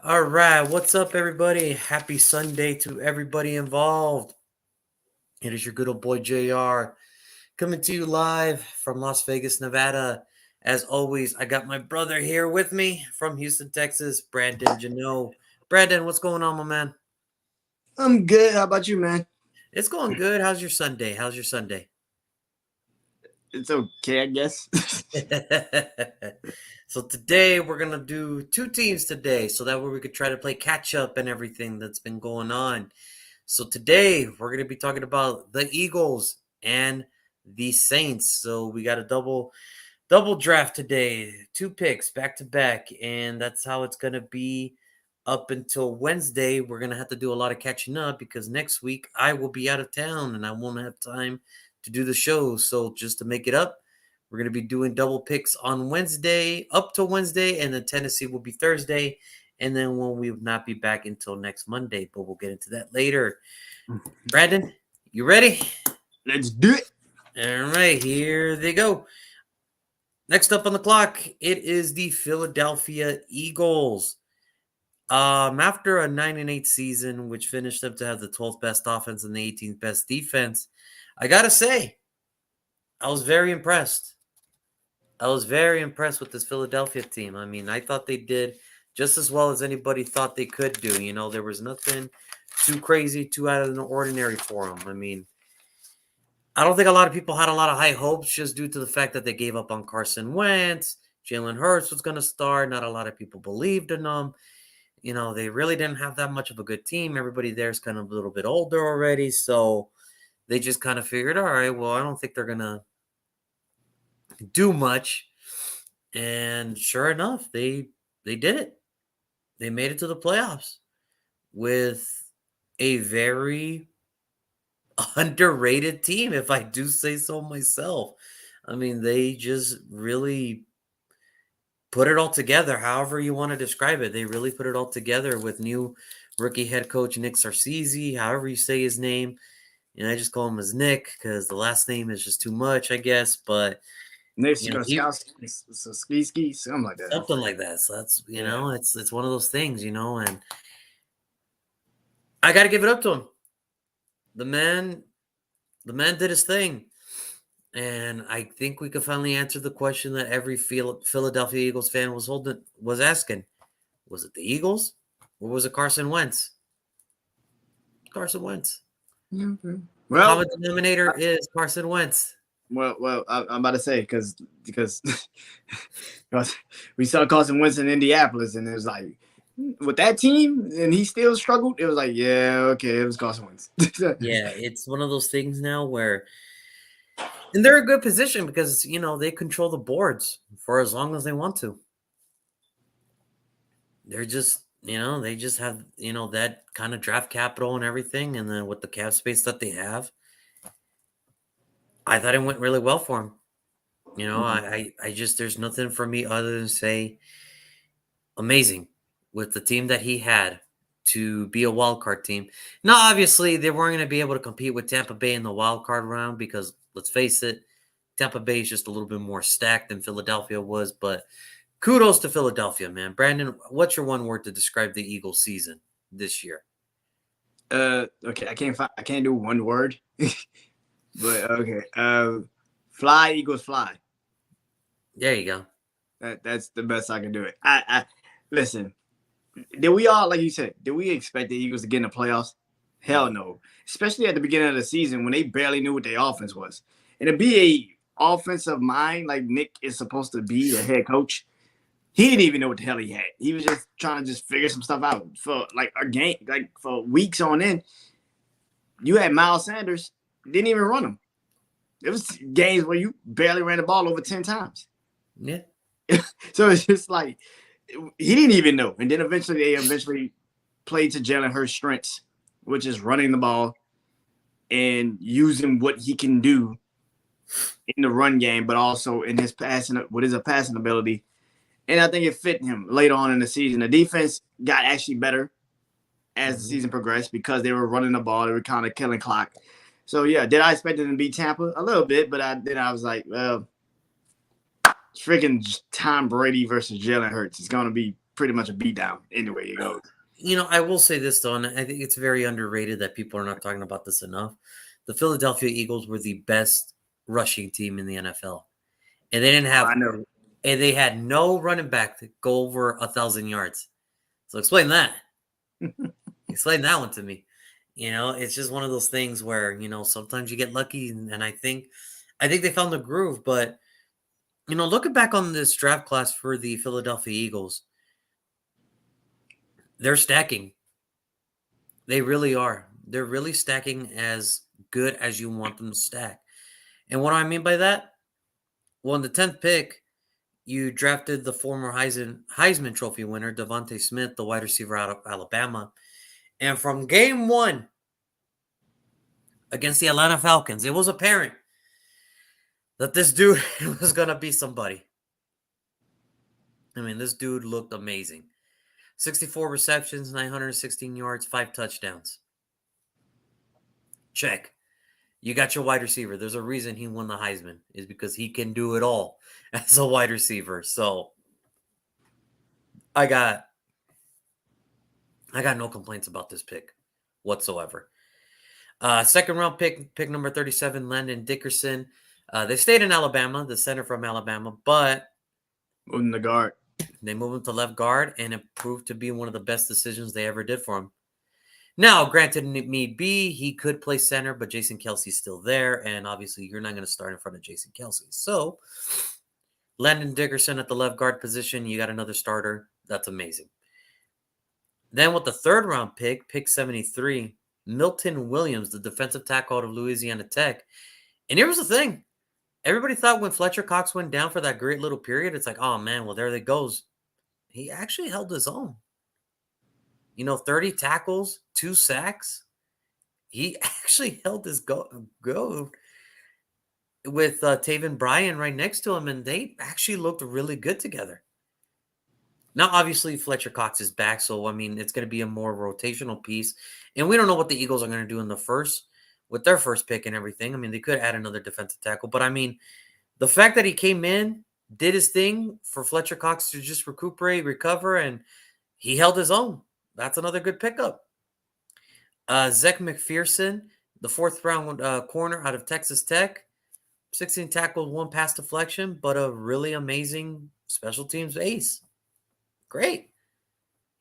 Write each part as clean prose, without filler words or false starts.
All right, what's up, everybody? Happy Sunday to everybody involved. It is your good old boy JR coming to you live from Las Vegas, Nevada. As always, I got my brother here with me from Houston, Texas, Brandon Janot. Brandon, what's going on, my man? I'm good. How about you, man? It's going good. How's your Sunday? How's your Sunday? It's okay, I guess. So today we're gonna do two teams today, so that way we could try to play catch up and everything that's been going on. So today we're going to be talking about the Eagles and the Saints. So we got a double draft today, two picks back to back, and that's how it's going to be up until Wednesday. We're going to have to do a lot of catching up because next week I will be out of town and I won't have time to do the show. So just to make it up, we're going to be doing double picks on Wednesday, up to Wednesday, and then Tennessee will be Thursday. And then we will not be back until next Monday, but we'll get into that later. Brandon, you ready? Let's do it. All right, here they go. Next up on the clock, it is the Philadelphia Eagles. After a 9-8 season, which finished them to have the 12th best offense and the 18th best defense, I gotta say, I was very impressed. I was very impressed with this Philadelphia team. I mean, I thought they did just as well as anybody thought they could do. You know, there was nothing too crazy, too out of the ordinary for them. I mean, I don't think a lot of people had a lot of high hopes just due to the fact that they gave up on Carson Wentz. Jalen Hurts was going to start. Not a lot of people believed in them. You know, they really didn't have that much of a good team. Everybody there is kind of a little bit older already. So they just kind of figured, all right, well, I don't think they're going to do much. And sure enough, they did it. They made it to the playoffs with a very underrated team, if I do say so myself. I mean, they just really put it all together, however you want to describe it. They really put it all together with new rookie head coach Nick Sarceesi, however you say his name. And I just call him as Nick because the last name is just too much, I guess. But Next, you you know, go he ski, something like that. something like that. So that's Yeah. it's one of those things, and I got to give it up to him. The man, the man did his thing. And I think we could finally answer the question that every Philadelphia Eagles fan was asking: was it the Eagles or was it Carson Wentz? Carson Wentz. Okay. The Well, common denominator is Carson Wentz. I'm about to say because we saw Carson Wentz in Indianapolis, and it was like with that team, and he still struggled. It was like, yeah, okay, it was Carson Wentz. Yeah, it's one of those things now where, and they're in a good position because they control the boards for as long as they want to. They're just they just have that kind of draft capital and everything, and then with the cap space that they have, I thought it went really well for him. I just there's nothing for me other than say amazing with the team that he had to be a wild card team. Now, obviously, they weren't going to be able to compete with Tampa Bay in the wild card round because let's face it, Tampa Bay is just a little bit more stacked than Philadelphia was. But kudos to Philadelphia, man. Brandon, what's your one word to describe the Eagles season this year? Okay, I can't do one word, but okay. Fly Eagles fly. There you go. That's the best I can do it. I listen. Did we all, like you said, did we expect the Eagles to get in the playoffs? Hell no. Especially at the beginning of the season when they barely knew what their offense was. And to be a offensive mind like Nick is supposed to be, a head coach, he didn't even know what the hell he had. He was just trying to just figure some stuff out for like a game, like for weeks on end. You had Miles Sanders, didn't even run him. It was games where you barely ran the ball over 10 times. Yeah. So it's just like he didn't even know. And then they played to Jalen Hurts' strengths, which is running the ball and using what he can do in the run game, but also in his passing ability. And I think it fit him later on in the season. The defense got actually better as the season progressed because they were running the ball. They were kind of killing clock. So yeah, did I expect them to beat Tampa? A little bit, but I was like, well, freaking Tom Brady versus Jalen Hurts. It's going to be pretty much a beatdown anyway you go. I will say this though, and I think it's very underrated that people are not talking about this enough. The Philadelphia Eagles were the best rushing team in the NFL, and they didn't have, I know. and they had no running back to go over 1,000 yards. So explain that. Explain that one to me. It's just one of those things where sometimes you get lucky, and I think they found the groove. But looking back on this draft class for the Philadelphia Eagles, they're stacking. They really are. They're really stacking as good as you want them to stack. And what do I mean by that? Well, in the 10th pick, you drafted the former Heisman Trophy winner, Devontae Smith, the wide receiver out of Alabama. And from game one against the Atlanta Falcons, it was apparent that this dude was going to be somebody. I mean, this dude looked amazing. 64 receptions, 916 yards, 5 touchdowns. Check. You got your wide receiver. There's a reason he won the Heisman, is because he can do it all as a wide receiver. So I got no complaints about this pick whatsoever. Second round pick number 37, Landon Dickerson. They stayed in Alabama, the center from Alabama, but Moving the guard. they moved him to left guard, and it proved to be one of the best decisions they ever did for him. Now, granted, need be, he could play center, but Jason Kelsey's still there, and obviously you're not going to start in front of Jason Kelsey. So, Landon Dickerson at the left guard position, you got another starter. That's amazing. Then with the third round pick 73, Milton Williams, the defensive tackle out of Louisiana Tech. And here was the thing. Everybody thought when Fletcher Cox went down for that great little period, it's like, oh, man, well, there it goes. He actually held his own. 30 tackles, 2 sacks. He actually held his go with Taven Bryan right next to him, and they actually looked really good together. Now, obviously, Fletcher Cox is back, so, I mean, it's going to be a more rotational piece. And we don't know what the Eagles are going to do in the first, with their first pick and everything. I mean, they could add another defensive tackle. But, I mean, the fact that he came in, did his thing for Fletcher Cox to just recuperate, recover, and he held his own. That's another good pickup. Zech McPherson, the 4th round corner out of Texas Tech. 16 tackles, 1 pass deflection, but a really amazing special teams ace. Great.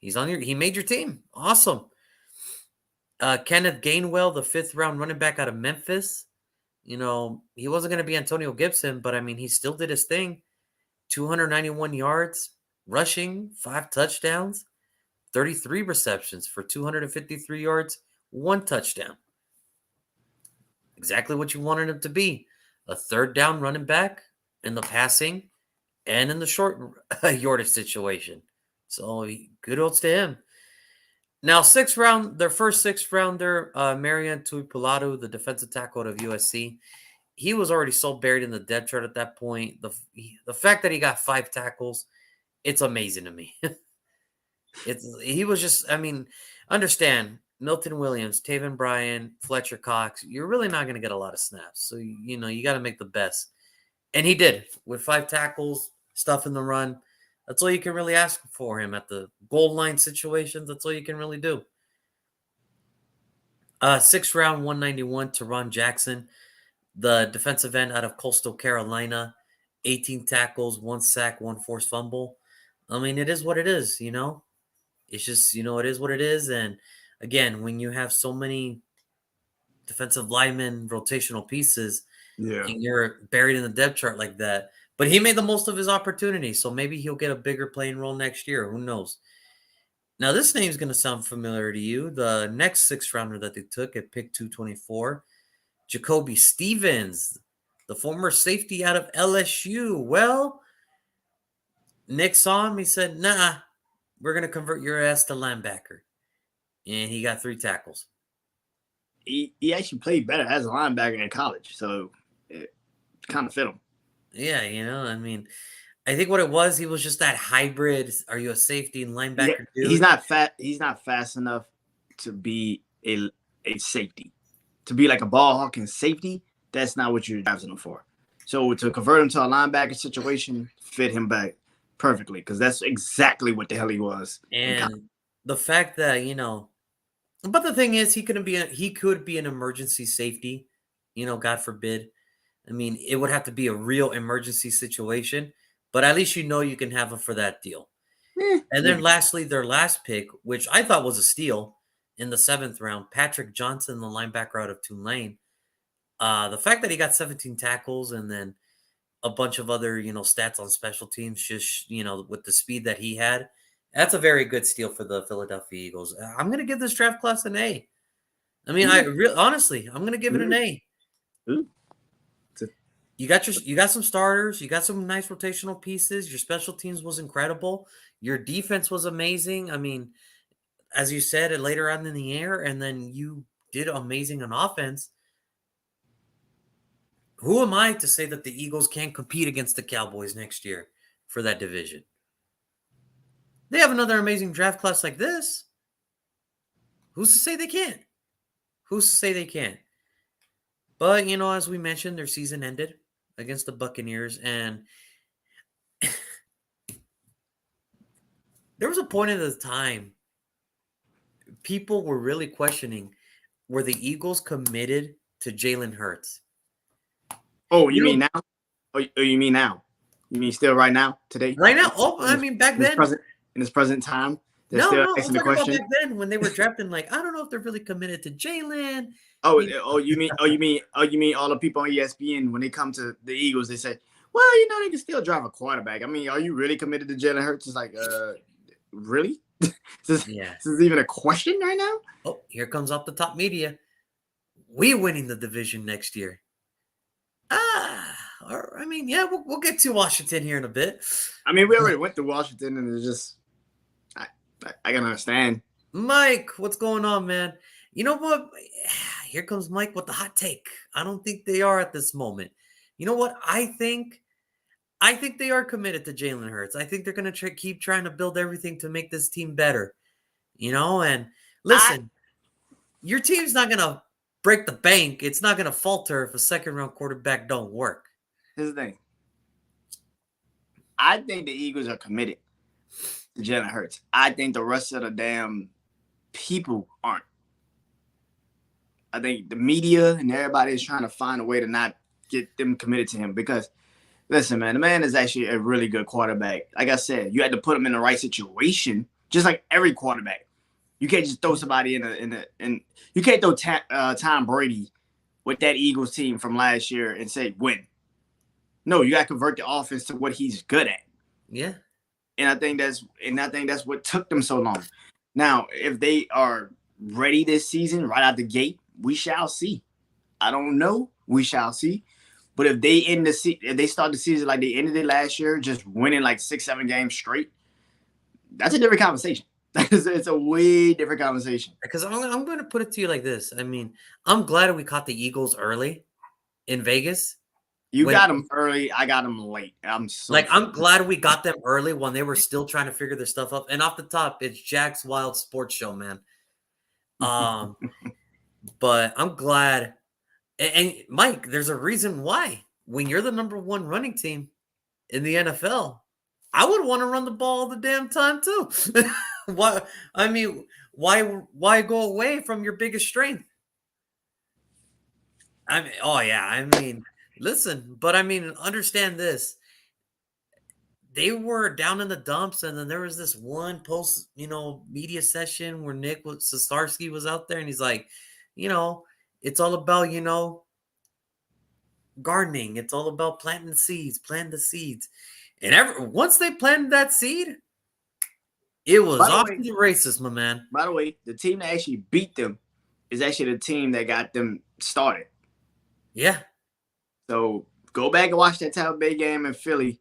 He made your team. Awesome. Kenneth Gainwell, the 5th round running back out of Memphis. He wasn't going to be Antonio Gibson, but I mean, he still did his thing. 291 yards, rushing, 5 touchdowns, 33 receptions for 253 yards, 1 touchdown. Exactly what you wanted him to be. A 3rd down running back in the passing and in the short yardage situation. So good odds to him. Now, their first 6th rounder, Marian Tuipolado, the defensive tackle out of USC. He was already so buried in the depth chart at that point. The fact that he got 5 tackles, it's amazing to me. He was just, I mean, understand, Milton Williams, Taven Bryan, Fletcher Cox, you're really not going to get a lot of snaps. So, you got to make the best. And he did with 5 tackles, stuff in the run. That's all you can really ask for him at the goal line situations. That's all you can really do. 6th round, 191, Teron Jackson, the defensive end out of Coastal Carolina. 18 tackles, 1 sack, 1 forced fumble. I mean, it is what it is, It's just, it is what it is. And again, when you have so many defensive linemen, rotational pieces, and you're buried in the depth chart like that. But he made the most of his opportunity, so maybe he'll get a bigger playing role next year. Who knows? Now, this name's going to sound familiar to you. The next 6th rounder that they took at pick 224, Jacoby Stevens, the former safety out of LSU. Well, Nick saw him. He said, nah, we're going to convert your ass to linebacker. And he got 3 tackles. He actually played better as a linebacker in college, so it kind of fit him. Yeah, I mean, I think what it was, he was just that hybrid. Are you a safety and linebacker dude? He's not fat. He's not fast enough to be a safety. To be like a ball hawking safety, that's not what you're drafting him for. So to convert him to a linebacker situation, fit him back perfectly because that's exactly what the hell he was. And the fact that, but the thing is, he could be an emergency safety, God forbid. I mean, it would have to be a real emergency situation, but at least you can have him for that deal. And then lastly, their last pick, which I thought was a steal in the 7th round, Patrick Johnson, the linebacker out of Tulane. The fact that he got 17 tackles and then a bunch of other, stats on special teams, just, with the speed that he had, that's a very good steal for the Philadelphia Eagles. I'm going to give this draft class an A. I mean, honestly, I'm going to give it an A. You got some starters, you got some nice rotational pieces. Your special teams was incredible. Your defense was amazing. I mean, as you said, it later on in the year, and then you did amazing on offense. Who am I to say that the Eagles can't compete against the Cowboys next year for that division? They have another amazing draft class like this. Who's to say they can't? Who's to say they can't? But, as we mentioned, their season ended against the Buccaneers, and there was a point in the time people were really questioning, were the Eagles committed to Jalen Hurts? Oh, you mean now? Oh, you mean now? You mean still right now, today? Right now? Oh, I mean back then. In this present time? No, I'm talking about back then when they were drafting. Like, I don't know if they're really committed to Jalen. You mean all the people on ESPN when they come to the Eagles, they say, well, they can still drive a quarterback. I mean, are you really committed to Jalen Hurts? It's like, really? Is this even a question right now? Oh, here comes off the top media. We winning the division next year. I mean, yeah, we'll get to Washington here in a bit. I mean, we already went to Washington, and it's just, I can understand. Mike, what's going on, man? You know what? Here comes Mike with the hot take. I don't think they are at this moment. You know what? I think they are committed to Jalen Hurts. I think they're going to keep trying to build everything to make this team better. And listen, your team's not going to break the bank. It's not going to falter if a second-round quarterback don't work. Here's the thing. I think the Eagles are committed to Jalen Hurts. I think the rest of the damn people aren't. I think the media and everybody is trying to find a way to not get them committed to him because, listen, man, the man is actually a really good quarterback. Like I said, you had to put him in the right situation, just like every quarterback. You can't just throw somebody in you can't throw Tom Brady with that Eagles team from last year and say win. No, you got to convert the offense to what he's good at. Yeah. And I think that's what took them so long. Now, if they are ready this season right out the gate, we shall see. I don't know. We shall see. But if they start the season like they ended it last year, just winning like 6-7 games straight, that's a different conversation. It's a way different conversation. Because I'm going to put it to you like this. I mean, I'm glad we caught the Eagles early in Vegas. You got them early. I got them late. I'm glad we got them early when they were still trying to figure their stuff up. And off the top, it's Jack's Wild Sports Show, man. But I'm glad. And Mike, there's a reason why. When you're the number one running team in the NFL, I would want to run the ball all the damn time too. Why? I mean, why go away from your biggest strength? Listen, but understand this. They were down in the dumps, and then there was this one post, media session where Nick Sosarski was out there, and he's like, it's all about, gardening. It's all about planting the seeds. And once they planted that seed, it was off to the races, my man. By the way, the team that actually beat them is actually the team that got them started. Yeah. So go back and watch that Tampa Bay game in Philly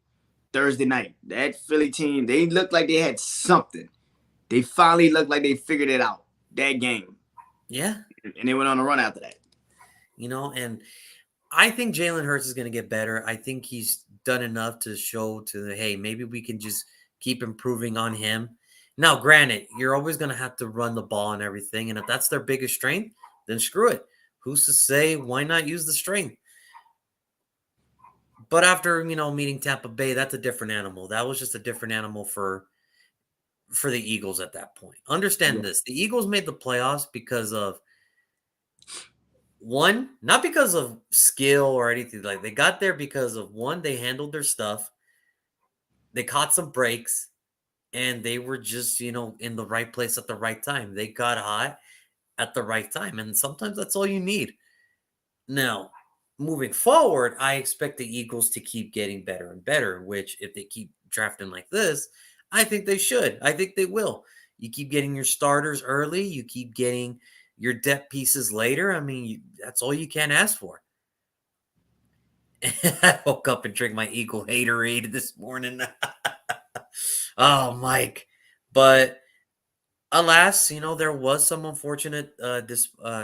Thursday night. That Philly team, they looked like they had something. They finally looked like they figured it out, that game. Yeah. And they went on a run after that. And I think Jalen Hurts is going to get better. I think he's done enough to show hey, maybe we can just keep improving on him. Now, granted, you're always going to have to run the ball and everything. And if that's their biggest strength, then screw it. Who's to say why not use the strength? But after, meeting Tampa Bay, that's a different animal. That was just a different animal for the Eagles at that point. Yeah. Understand this. The Eagles made the playoffs because of one, not because of skill or anything. Like they got there because of one, they handled their stuff, they caught some breaks, and they were just, in the right place at the right time. They got hot at the right time. And sometimes that's all you need. Now, moving forward, I expect the Eagles to keep getting better and better, which if they keep drafting like this, I think they should. I think they will. You keep getting your starters early, you keep getting your depth pieces later. I mean, that's all you can ask for. I woke up and drank my Eagle Haterade this morning. Oh, Mike. But alas, there was some unfortunate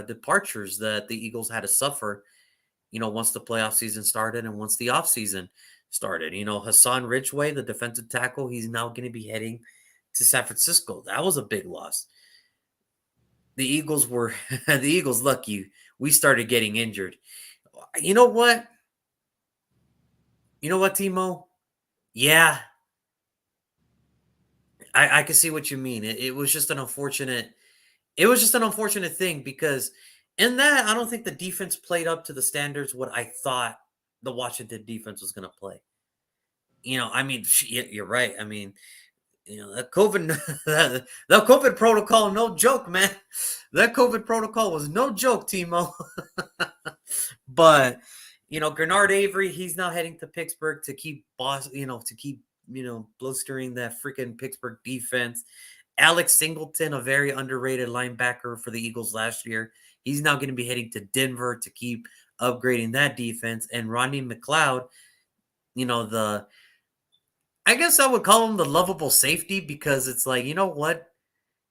departures that the Eagles had to suffer, once the playoff season started and once the offseason started. Hassan Ridgeway, the defensive tackle, he's now going to be heading to San Francisco. That was a big loss. The Eagles were the Eagles lucky we started getting injured. You know what? You know what, Timo? Yeah, I can see what you mean. It was just an unfortunate. It was just an unfortunate thing because in that I don't think the defense played up to the standards what I thought the Washington defense was going to play. I mean, you're right. I mean, that COVID, the COVID protocol, no joke, man. That COVID protocol was no joke, Timo. But Gernard Avery, he's now heading to Pittsburgh to keep blistering that freaking Pittsburgh defense. Alex Singleton, a very underrated linebacker for the Eagles last year, he's now going to be heading to Denver to keep upgrading that defense. And Rodney McLeod, I guess I would call him the lovable safety because it's like, you know what?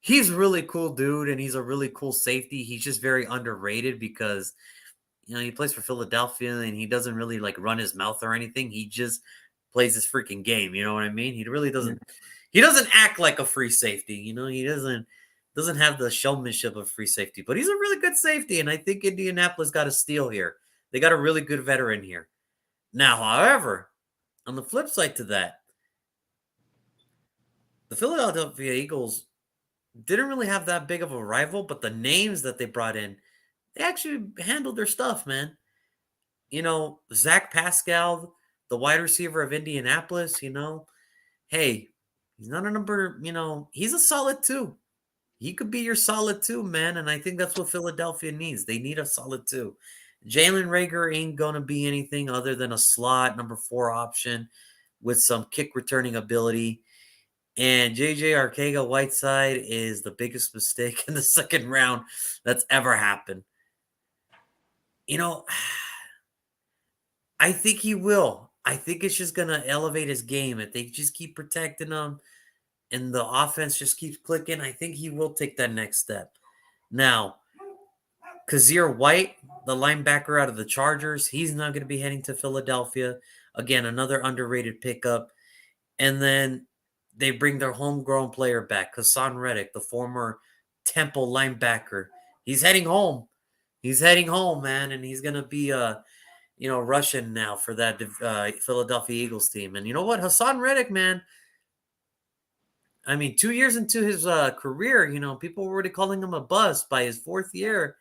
He's a really cool dude and he's a really cool safety. He's just very underrated because, he plays for Philadelphia and he doesn't really like run his mouth or anything. He just plays his freaking game. You know what I mean? He really doesn't. He doesn't act like a free safety. He doesn't have the showmanship of free safety. But he's a really good safety, and I think Indianapolis got a steal here. They got a really good veteran here. Now, however, on the flip side to that, the Philadelphia Eagles didn't really have that big of a rival, but the names that they brought in, they actually handled their stuff, man. Zach Pascal, the wide receiver of Indianapolis, hey, he's not a number, he's a solid two. He could be your solid two, man. And I think that's what Philadelphia needs. They need a solid two. Jalen Rager ain't going to be anything other than a slot number 4 option with some kick returning ability. And JJ Arcega-Whiteside is the biggest mistake in the second round that's ever happened. I think he will. I think it's just going to elevate his game. If they just keep protecting him and the offense just keeps clicking, I think he will take that next step. Now, Kazir White, the linebacker out of the Chargers, he's not going to be heading to Philadelphia. Again, another underrated pickup. And then they bring their homegrown player back, Hassan Reddick, the former Temple linebacker. He's heading home. He's heading home, man, and he's going to be Russian now for that Philadelphia Eagles team. And you know what? Hassan Reddick, man, I mean, 2 years into his career, people were already calling him a bust by his fourth year,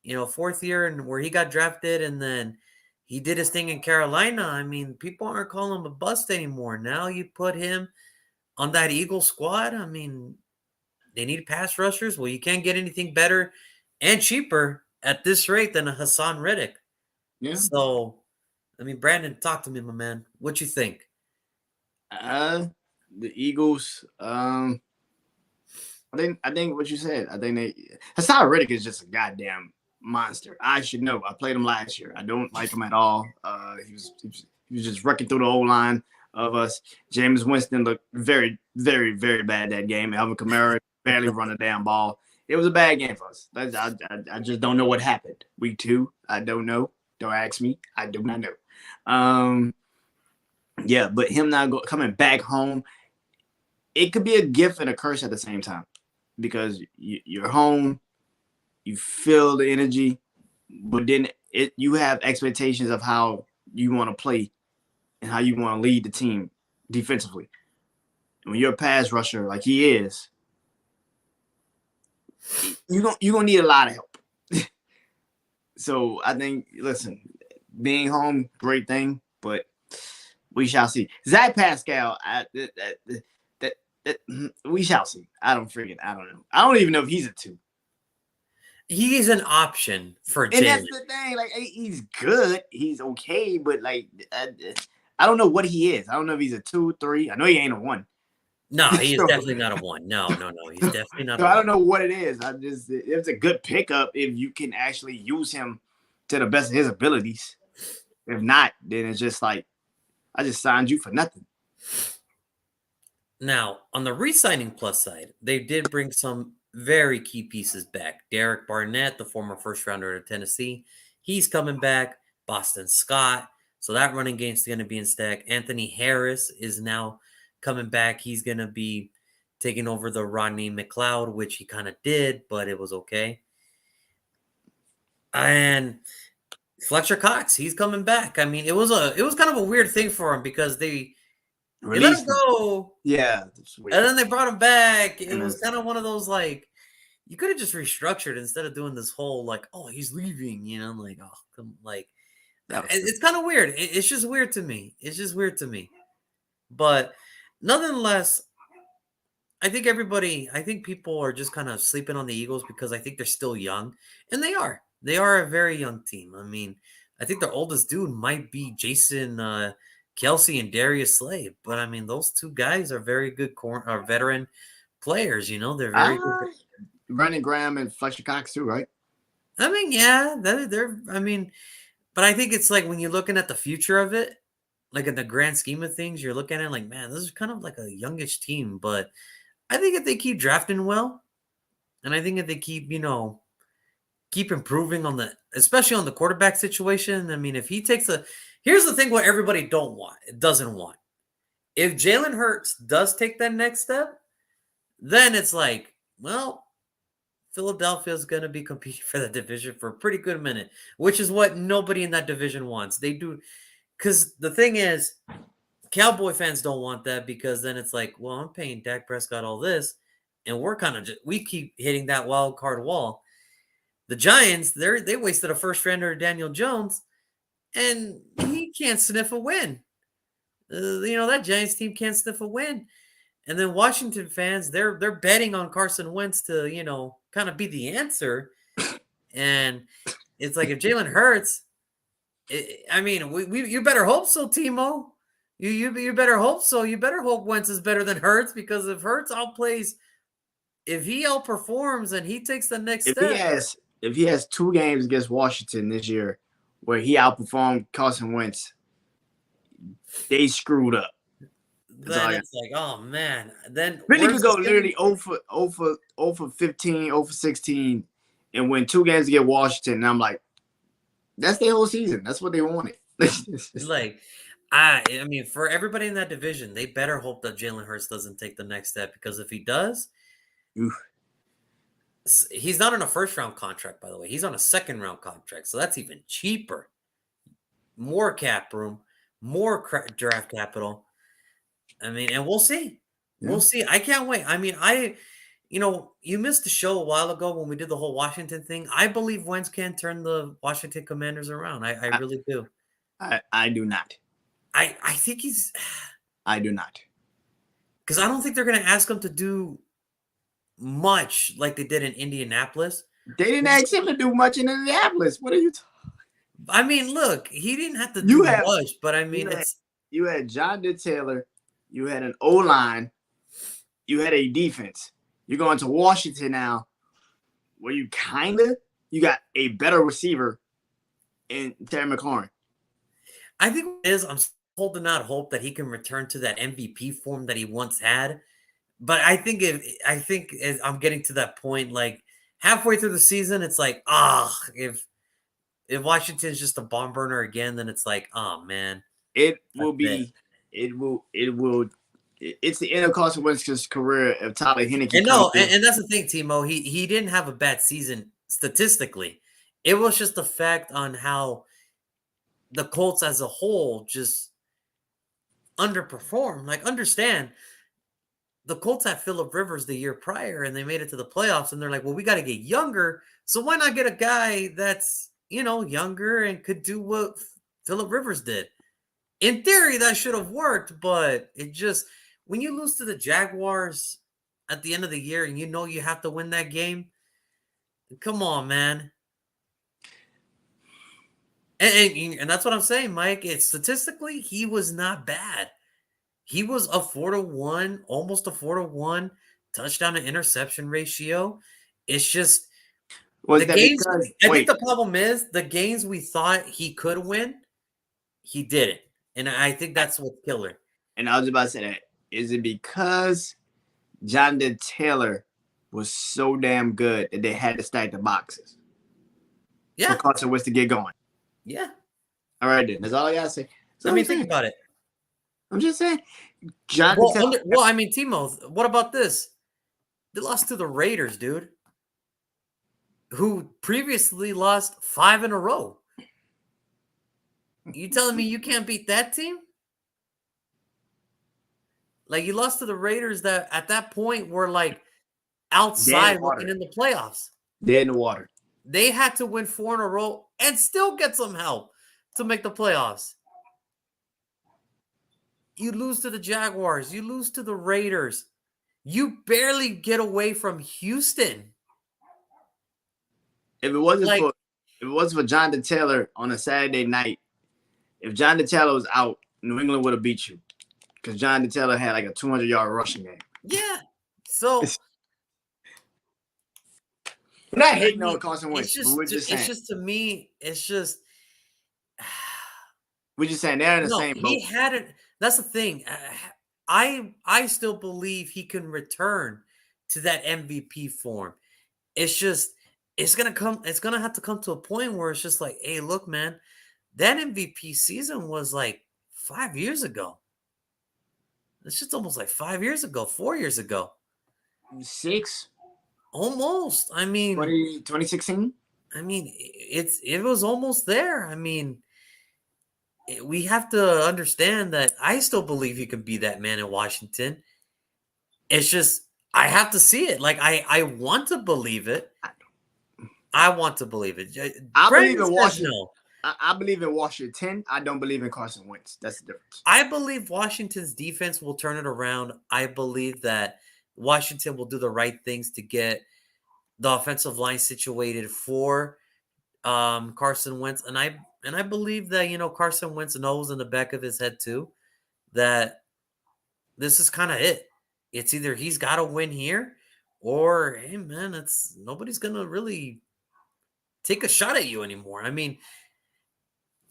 and where he got drafted and then he did his thing in Carolina. I mean, people aren't calling him a bust anymore. Now you put him on that Eagles squad. I mean, they need pass rushers. Well, you can't get anything better and cheaper at this rate than a Hassan Reddick. Yeah. So, I mean, Brandon, talk to me, my man. What you think? The Eagles. I think what you said. I think Hassan Reddick is just a goddamn monster. I should know. I played him last year. I don't like him at all. He was just wrecking through the old line of us. James Winston looked very, very, very bad that game. Alvin Kamara barely run a damn ball. It was a bad game for us. I just don't know what happened. Week 2, I don't know. Don't ask me. I do not know. Yeah, but him not coming back home, it could be a gift and a curse at the same time because you're home, you feel the energy, but then you have expectations of how you want to play and how you want to lead the team defensively. And when you're a pass rusher like he is, you're gonna need a lot of help. So I think, listen, being home, great thing, but we shall see. Zach Pascal, we shall see. I don't know. I don't even know if he's a 2. He's an option for And Jalen. that's the thing. Like, he's good. He's okay, but like, I don't know what he is. I don't know if he's a 2, 3. I know he ain't a 1. No, he is definitely not a 1. No. He's definitely not So a 1. I don't know what it is. It's a good pickup if you can actually use him to the best of his abilities. If not, then it's just like, I just signed you for nothing. Now, on the re-signing plus side, they did bring some very key pieces back. Derek Barnett, the former first rounder of Tennessee, he's coming back. Boston Scott. So that running game is going to be in stack. Anthony Harris is now coming back. He's going to be taking over the Rodney McLeod, which he kind of did, but it was okay. And Fletcher Cox, he's coming back. I mean, it was kind of a weird thing for him because they let him go. Yeah. And then they brought him back. It was kind of one of those, like, you could have just restructured instead of doing this whole, like, oh, he's leaving, like, oh, come, like, it's kind of weird. It's just weird to me. But nonetheless, I think people are just kind of sleeping on the Eagles because I think they're still young, and they are. They are a very young team. I mean, I think their oldest dude might be Jason Kelsey and Darius Slay, but I mean, those two guys are very good veteran players. They're very good. Brandon Graham and Fletcher Cox too, right? I mean, yeah, they're. I mean, but I think it's like when you're looking at the future of it, like in the grand scheme of things, you're looking at it like, man, this is kind of like a youngish team. But I think if they keep drafting well, and I think if they keep, keep improving especially on the quarterback situation. I mean, if he takes here's the thing: what everybody doesn't want. If Jalen Hurts does take that next step, then it's like, well, Philadelphia is going to be competing for the division for a pretty good minute, which is what nobody in that division wants. They do, because the thing is, Cowboy fans don't want that because then it's like, well, I'm paying Dak Prescott all this, and we're kind of we keep hitting that wild card wall. The Giants, they wasted a first rounder, Daniel Jones, and he can't sniff a win. That Giants team can't sniff a win. And then Washington fans, they're betting on Carson Wentz to, kind of be the answer. And it's like if Jalen Hurts, you better hope so, Timo. You better hope so. You better hope Wentz is better than Hurts, because if Hurts if he outperforms and he takes the next step. If he has 2 games against Washington this year where he outperformed Carson Wentz, they screwed up. Then it's like, oh man. Then Really could go literally 0 for 15, 0 for 16, and win 2 games against Washington. And I'm like, that's their whole season. That's what they wanted. Like, I mean, for everybody in that division, they better hope that Jalen Hurts doesn't take the next step, because if he does, he's not on a first-round contract, by the way. He's on a second-round contract, so that's even cheaper. More cap room, more draft capital. I mean, and we'll see. Yeah. We'll see. I can't wait. I mean, you missed the show a while ago when we did the whole Washington thing. I believe Wentz can turn the Washington Commanders around. I really do. I do not. I think he's. I do not. Because I don't think they're going to ask him to do much like they did in Indianapolis. They didn't ask him to do much in Indianapolis. What are you talking? I mean, look, he didn't have to do much, but I mean, you had Jonathan Taylor. You had an O-line. You had a defense. You're going to Washington now, where you got a better receiver in Terry McLaurin. I think it is. I'm holding out hope that he can return to that MVP form that he once had. But I think as I'm getting to that point, like halfway through the season, it's like, if Washington's just a bomb burner again, then it's like, oh man, it's the end of Carson Wentz's career if Tyler Heineke. And that's the thing, Timo. He didn't have a bad season statistically. It was just the fact on how the Colts as a whole just underperform. Like, understand the Colts had Phillip Rivers the year prior and they made it to the playoffs, and they're like, well, we got to get younger. So why not get a guy that's, younger and could do what Phillip Rivers did? In theory, that should have worked, but it just, when you lose to the Jaguars at the end of the year and you have to win that game, come on, man. And that's what I'm saying, Mike. It's statistically, he was not bad. He was a 4-1, almost a 4-1 touchdown to interception ratio. It's just Was the that games. because I think wait, the problem is the games we thought he could win, he didn't. And I think that's what's killer. and I was about to say that. Is it because Jonathan Taylor was so damn good that they had to stack the boxes Yeah. for Carson Wentz to get going? Yeah. All right, then. That's all I gotta say. I mean, think about it. I'm just saying. Jonathan Taylor. I mean, Timo, what about this? They lost to the Raiders, dude, who previously lost 5 in a row. You telling me you can't beat that team? Like, you lost to the Raiders that at that point were like outside looking in the playoffs. Dead in the water. They had to win 4 in a row and still get some help to make the playoffs. You lose to the Jaguars. You lose to the Raiders. You barely get away from Houston. If it wasn't for Jonathan Taylor on a Saturday night, if Jonathan Taylor was out, New England would have beat you. Because Jonathan Taylor had like a 200-yard rushing game. Yeah. So we're not hating on Carson Wentz. We're just saying. It's just, to me, it's just we're just saying they're in the same boat. He had it. That's the thing. I still believe he can return to that MVP form. It's just it's gonna have to come to a point where it's just like, hey, look, man, that MVP season was like 5 years ago. It's just almost like 5 years ago, 4 years ago. 6? Almost. I mean 2016? I mean, it was almost there. I mean, we have to understand that I still believe he can be that man in Washington. It's just I have to see it. Like, I want to believe it. I want to believe it. I believe in Washington. No. I believe in Washington. I don't believe in Carson Wentz. That's the difference. I believe Washington's defense will turn it around. I believe that Washington will do the right things to get the offensive line situated for Carson Wentz. And I believe that, Carson Wentz knows in the back of his head too that this is kind of it. It's either he's got to win here or, hey, man, nobody's going to really take a shot at you anymore. I mean,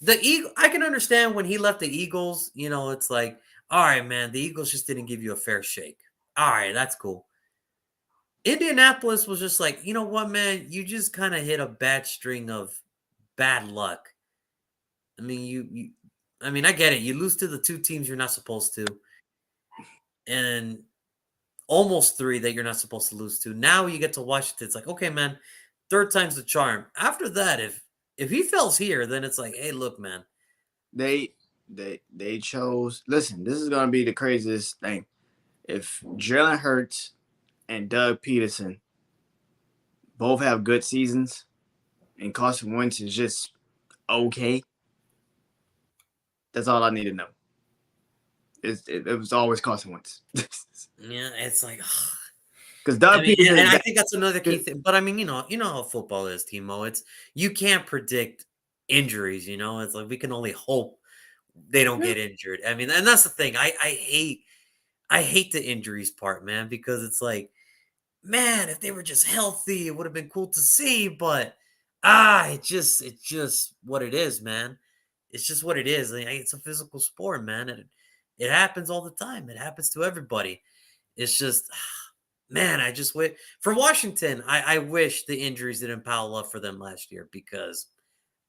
I can understand when he left the Eagles, it's like, all right, man, the Eagles just didn't give you a fair shake. All right, that's cool. Indianapolis was just like, you know what, man, you just kind of hit a bad string of bad luck. I mean, I get it. You lose to the 2 teams you're not supposed to, and almost 3 that you're not supposed to lose to. Now you get to Washington. It's like, okay, man, 3rd time's the charm. After that, if he fails here, then it's like, hey, look, man. They chose. Listen, this is gonna be the craziest thing. If Jalen Hurts and Doug Peterson both have good seasons, and Carson Wentz is just okay, that's all I need to know. It was always Carson Wentz. Yeah, it's like, because Doug Peterson. And I think that's another key thing. But I mean, you know how football is, Timo. It's you can't predict injuries. It's like we can only hope they don't get injured. I mean, and that's the thing. I hate the injuries part, man, because it's like, man, if they were just healthy, it would have been cool to see. But it's just what it is, man. It's just what it is. It's a physical sport, man. It happens all the time. It happens to everybody. It's just, man, I just wait for Washington. I wish the injuries didn't pile up for them last year because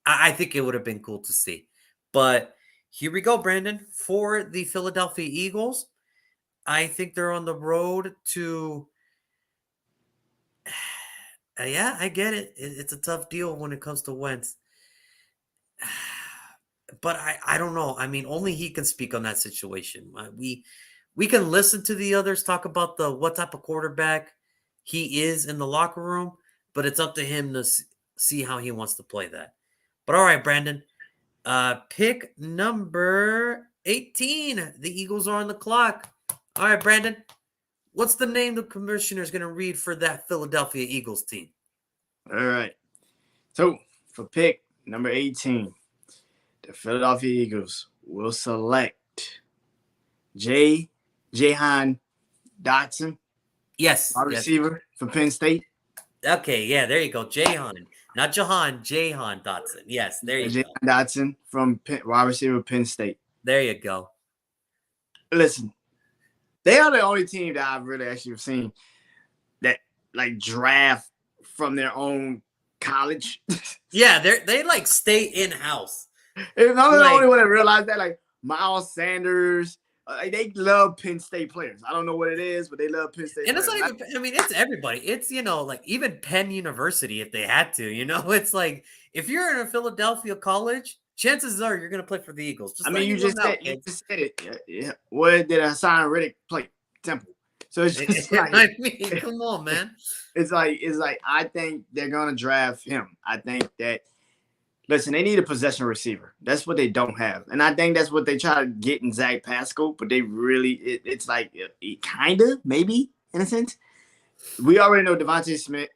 I think it would have been cool to see. But here we go, Brandon, for the Philadelphia Eagles. I think they're on the road to. Yeah, I get it. It's a tough deal when it comes to Wentz. but I don't know. I mean, only he can speak on that situation. We can listen to the others talk about the what type of quarterback he is in the locker room, but it's up to him to see how he wants to play that. But all right, Brandon, pick number 18. The Eagles are on the clock. All right, Brandon, what's the name the commissioner is going to read for that Philadelphia Eagles team? All right. So for pick number 18, the Philadelphia Eagles will select Jahan Dotson, Yes. wide receiver for Penn State. Okay, yeah, there you go. Jahan. Not Jahan, Jahan Dotson. Yes, there you go. Dotson from wide receiver Penn State. There you go. Listen, they are the only team that I've really actually seen that like draft from their own college. Yeah, they like stay in house. And I'm the only one that realized that. Like Miles Sanders, they love Penn State players. I don't know what it is, but they love Penn State. And players. it's not even. I mean, it's everybody. It's like even Penn University if they had to. It's like if you're in a Philadelphia college, chances are you're going to play for the Eagles. I mean, you just said it. Yeah. Where did Hassan Riddick play? Temple. So it's just like, I mean, come on, man. It's like I think they're gonna draft him. I think that listen, they need a possession receiver. That's what they don't have, and I think that's what they try to get in Zach Pascal. But they really, it's like kind of maybe in a sense. We already know Devontae Smith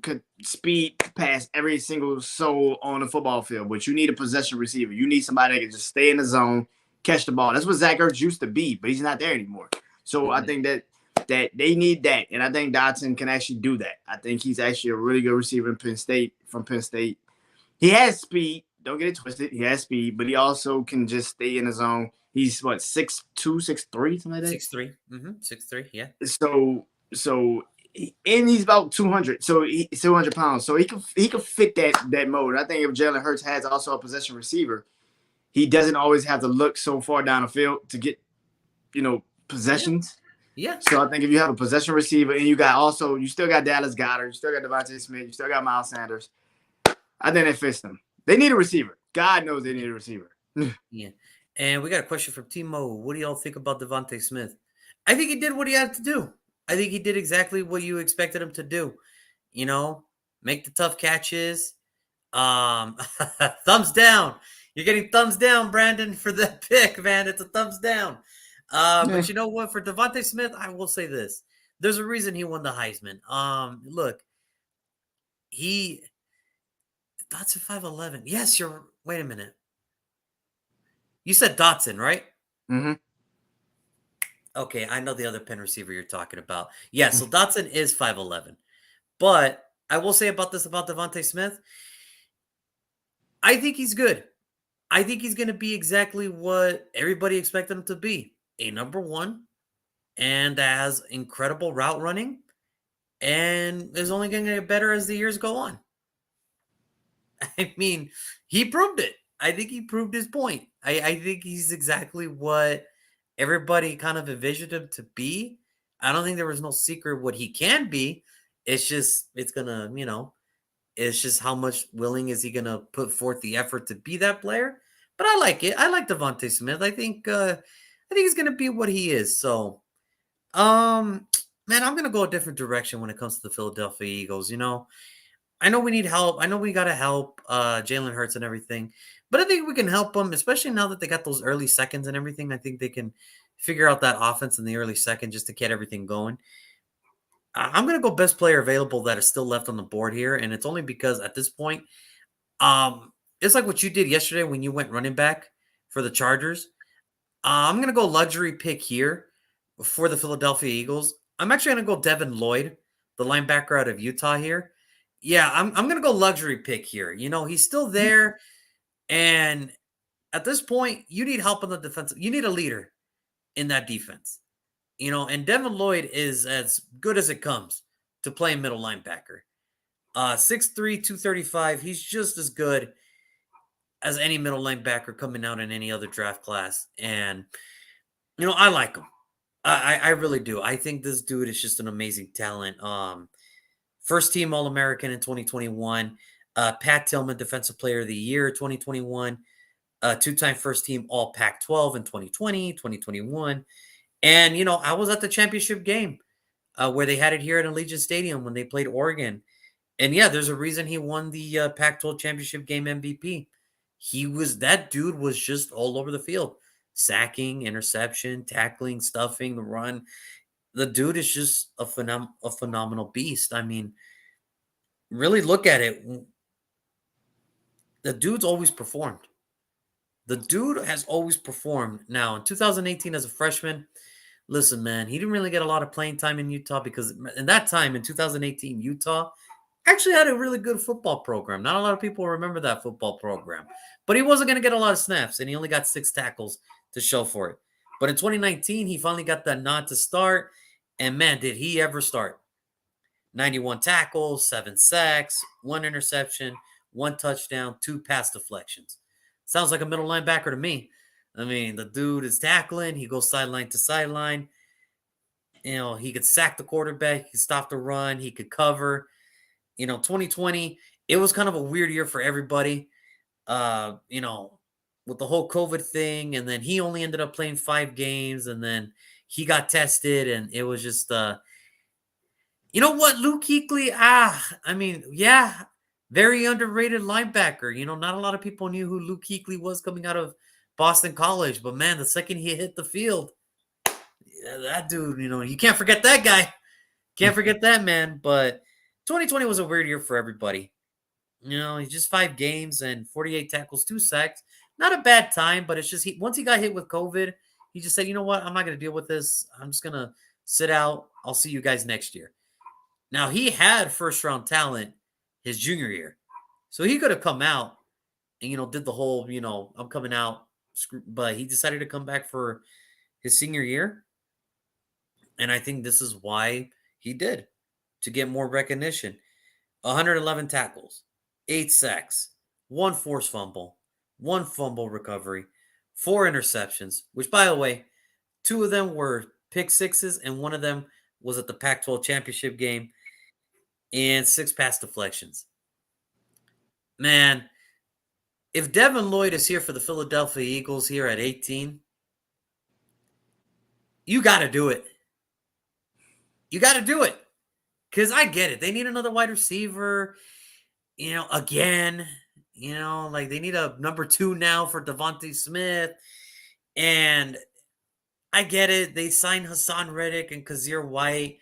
could speed past every single soul on the football field, but you need a possession receiver. You need somebody that can just stay in the zone, catch the ball. That's what Zach Ertz used to be, but he's not there anymore. So I think that they need that, and I think Dotson can actually do that. I think he's actually a really good receiver in Penn State. From Penn State, he has speed. Don't get it twisted. He has speed, but he also can just stay in the zone. He's what 6'2", 6'3", something like that. 6'3", 6'3", yeah. So, and he's about 200. So 200 pounds. So he can fit that mode. I think if Jalen Hurts has also a possession receiver, he doesn't always have to look so far down the field to get possessions. Yeah. So I think if you have a possession receiver and you still got Dallas Goedert, you still got Devontae Smith, you still got Miles Sanders, I think that fits them. They need a receiver. God knows they need a receiver. Yeah. And we got a question from Timo. What do y'all think about Devontae Smith? I think he did what he had to do. I think he did exactly what you expected him to do. Make the tough catches. Thumbs down. You're getting thumbs down, Brandon, for that pick, man. It's a thumbs down. But you know what? For Devontae Smith, I will say this. There's a reason he won the Heisman. Look, Dotson 5'11". Yes, wait a minute. You said Dotson, right? Mm-hmm. Okay, I know the other Penn receiver you're talking about. Yeah, so Dotson is 5'11". But I will say about Devontae Smith, I think he's good. I think he's going to be exactly what everybody expected him to be. A number one, and has incredible route running, and is only going to get better as the years go on. I mean, he proved it. I think he proved his point. I think he's exactly what everybody kind of envisioned him to be. I don't think there was no secret what he can be. It's just how much willing is he going to put forth the effort to be that player. But I like it. I like Devontae Smith. I think he's going to be what he is. So, man, I'm going to go a different direction when it comes to the Philadelphia Eagles. I know we need help. I know we got to help Jalen Hurts and everything. But I think we can help them, especially now that they got those early seconds and everything. I think they can figure out that offense in the early second just to get everything going. I'm going to go best player available that is still left on the board here. And it's only because at this point, it's like what you did yesterday when you went running back for the Chargers. I'm going to go luxury pick here for the Philadelphia Eagles. I'm actually going to go Devin Lloyd, the linebacker out of Utah here. Yeah, I'm going to go luxury pick here. He's still there. And at this point, you need help on the defensive. You need a leader in that defense. And Devin Lloyd is as good as it comes to play middle linebacker. 6'3", 235. He's just as good as any middle linebacker coming out in any other draft class. And, I like him. I really do. I think this dude is just an amazing talent. First team All-American in 2021. Pat Tillman, Defensive Player of the Year 2021. two-time first team All Pac-12 in 2020, 2021. And, I was at the championship game where they had it here at Allegiant Stadium when they played Oregon. And yeah, there's a reason he won the Pac-12 championship game MVP. That dude was just all over the field, sacking, interception, tackling, stuffing, the run. The dude is just a phenomenal beast. I mean, really look at it. The dude's always performed. The dude has always performed. Now, in 2018 as a freshman, listen, man, he didn't really get a lot of playing time in Utah because in that time, in 2018, Utah actually had a really good football program. Not a lot of people remember that football program, but he wasn't going to get a lot of snaps, and he only got 6 tackles to show for it. But in 2019, he finally got that nod to start, and man, did he ever start. 91 tackles, 7 sacks, 1 interception, 1 touchdown, 2 pass deflections. Sounds like a middle linebacker to me. I mean, the dude is tackling. He goes sideline to sideline. He could sack the quarterback. He could stop the run. He could cover. 2020, it was kind of a weird year for everybody, with the whole COVID thing. And then he only ended up playing 5 games. And then he got tested. And it was just, you know what? Luke Kuechly, very underrated linebacker. Not a lot of people knew who Luke Kuechly was coming out of Boston College. But, man, the second he hit the field, that dude, you can't forget that guy. Can't forget that, man. But 2020 was a weird year for everybody. He's just 5 games and 48 tackles, 2 sacks. Not a bad time, but it's just once he got hit with COVID, he just said, you know what? I'm not going to deal with this. I'm just going to sit out. I'll see you guys next year. Now, he had first-round talent his junior year. So he could have come out and, did the whole, I'm coming out. But he decided to come back for his senior year. And I think this is why he did, to get more recognition. 111 tackles, 8 sacks, 1 forced fumble, 1 fumble recovery, 4 interceptions, which, by the way, 2 of them were pick sixes, and 1 of them was at the Pac-12 championship game, and 6 pass deflections. Man, if Devin Lloyd is here for the Philadelphia Eagles here at 18, you got to do it. You got to do it. Because I get it. They need another wide receiver, again. They need a number 2 now for Devontae Smith. And I get it. They signed Hassan Reddick and Kazir White.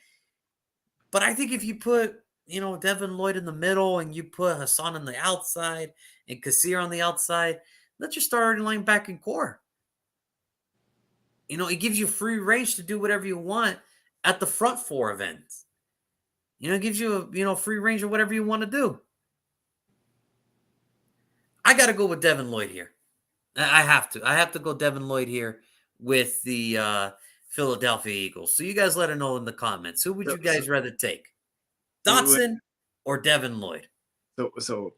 But I think if you put, Devin Lloyd in the middle and you put Hassan on the outside and Kazir on the outside, that's your starting linebacking core. It gives you free range to do whatever you want at the front 4 events. It gives you a free range of whatever you want to do. I got to go with Devin Lloyd here. I have to. I have to go Devin Lloyd here with the Philadelphia Eagles. So you guys let us know in the comments. Who would you guys rather take? Dotson or Devin Lloyd? So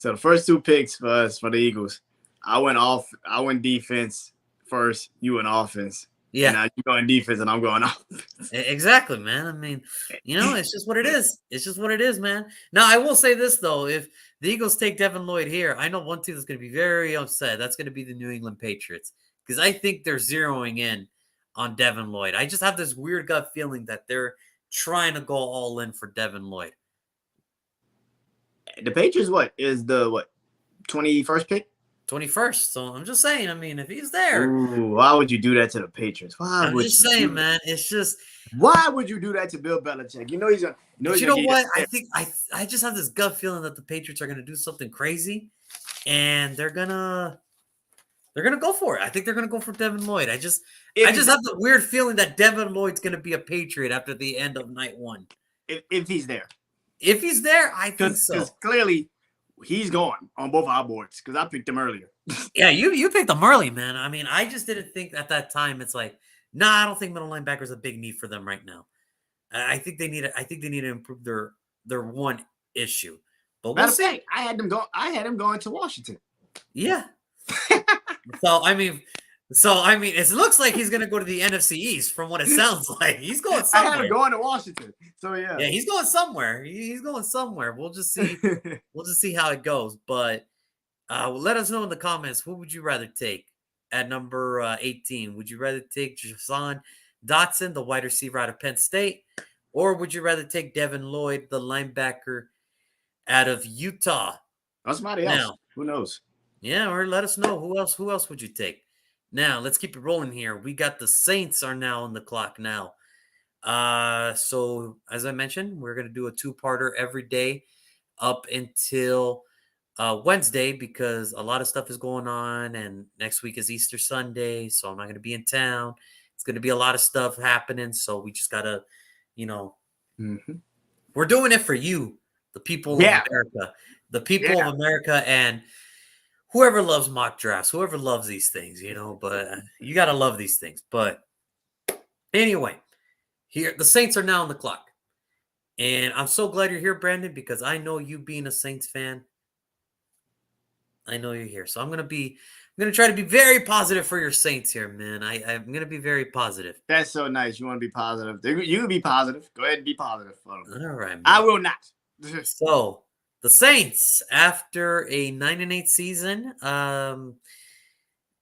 the first 2 picks for us, for the Eagles, I went defense first, you went offense. Yeah. Now you going defense and I'm going offense. Exactly, man. I mean, it's just what it is. It's just what it is, man. Now, I will say this, though. If the Eagles take Devin Lloyd here, I know one team that's going to be very upset. That's going to be the New England Patriots, because I think they're zeroing in on Devin Lloyd. I just have this weird gut feeling that they're trying to go all in for Devin Lloyd. The Patriots, is the 21st pick? 21st. So I'm just saying, I mean, if he's there. Ooh, why would you do that to the Patriots? I'm just saying, man. It's just. Why would you do that to Bill Belichick? He's going to. You know what? I think I just have this gut feeling that the Patriots are going to do something crazy, and they're gonna go for it. I think they're gonna go for Devin Lloyd. I just have the weird feeling that Devin Lloyd's gonna be a Patriot after the end of night 1. If he's there. If he's there, I think so. Because clearly he's gone on both our boards, because I picked him earlier. Yeah, you picked him early, man. I mean, I just didn't think at that time it's like, I don't think middle linebacker is a big need for them right now. I think they need to improve their one issue. But we'll see. I had him going to Washington. Yeah. So I mean, it looks like he's going to go to the NFC East from what it sounds like. He's going somewhere. I had him going to Washington. So yeah. Yeah, he's going somewhere. He's going somewhere. We'll just see. We'll just see how it goes. But Well, let us know in the comments. Who would you rather take at number 18? Would you rather take Jason Dotson, the wide receiver out of Penn State, or would you rather take Devin Lloyd, the linebacker out of Utah? Or somebody else. Now, Who knows? yeah, or let us know who else. Who else would you take? Now, let's keep it rolling here. We got the Saints are now on the clock now. So as I mentioned, we're gonna do a two-parter every day up until Wednesday because a lot of stuff is going on, and next week is Easter Sunday, so I'm not going to be in town. It's going to be a lot of stuff happening, so we just gotta, you know, we're doing it for you, the people of America, the people of America, and whoever loves mock drafts, whoever loves these things, But you gotta love these things. But anyway, here the Saints are now on the clock, and I'm so glad you're here, Brandon, because I know you being a Saints fan. I know you're here. So I'm gonna try to be very positive for your Saints here, man. I'm gonna be very positive. That's so nice. You want to be positive. You can be positive. Go ahead and be positive. All right, man. I will not. So the Saints, after a 9-8 season,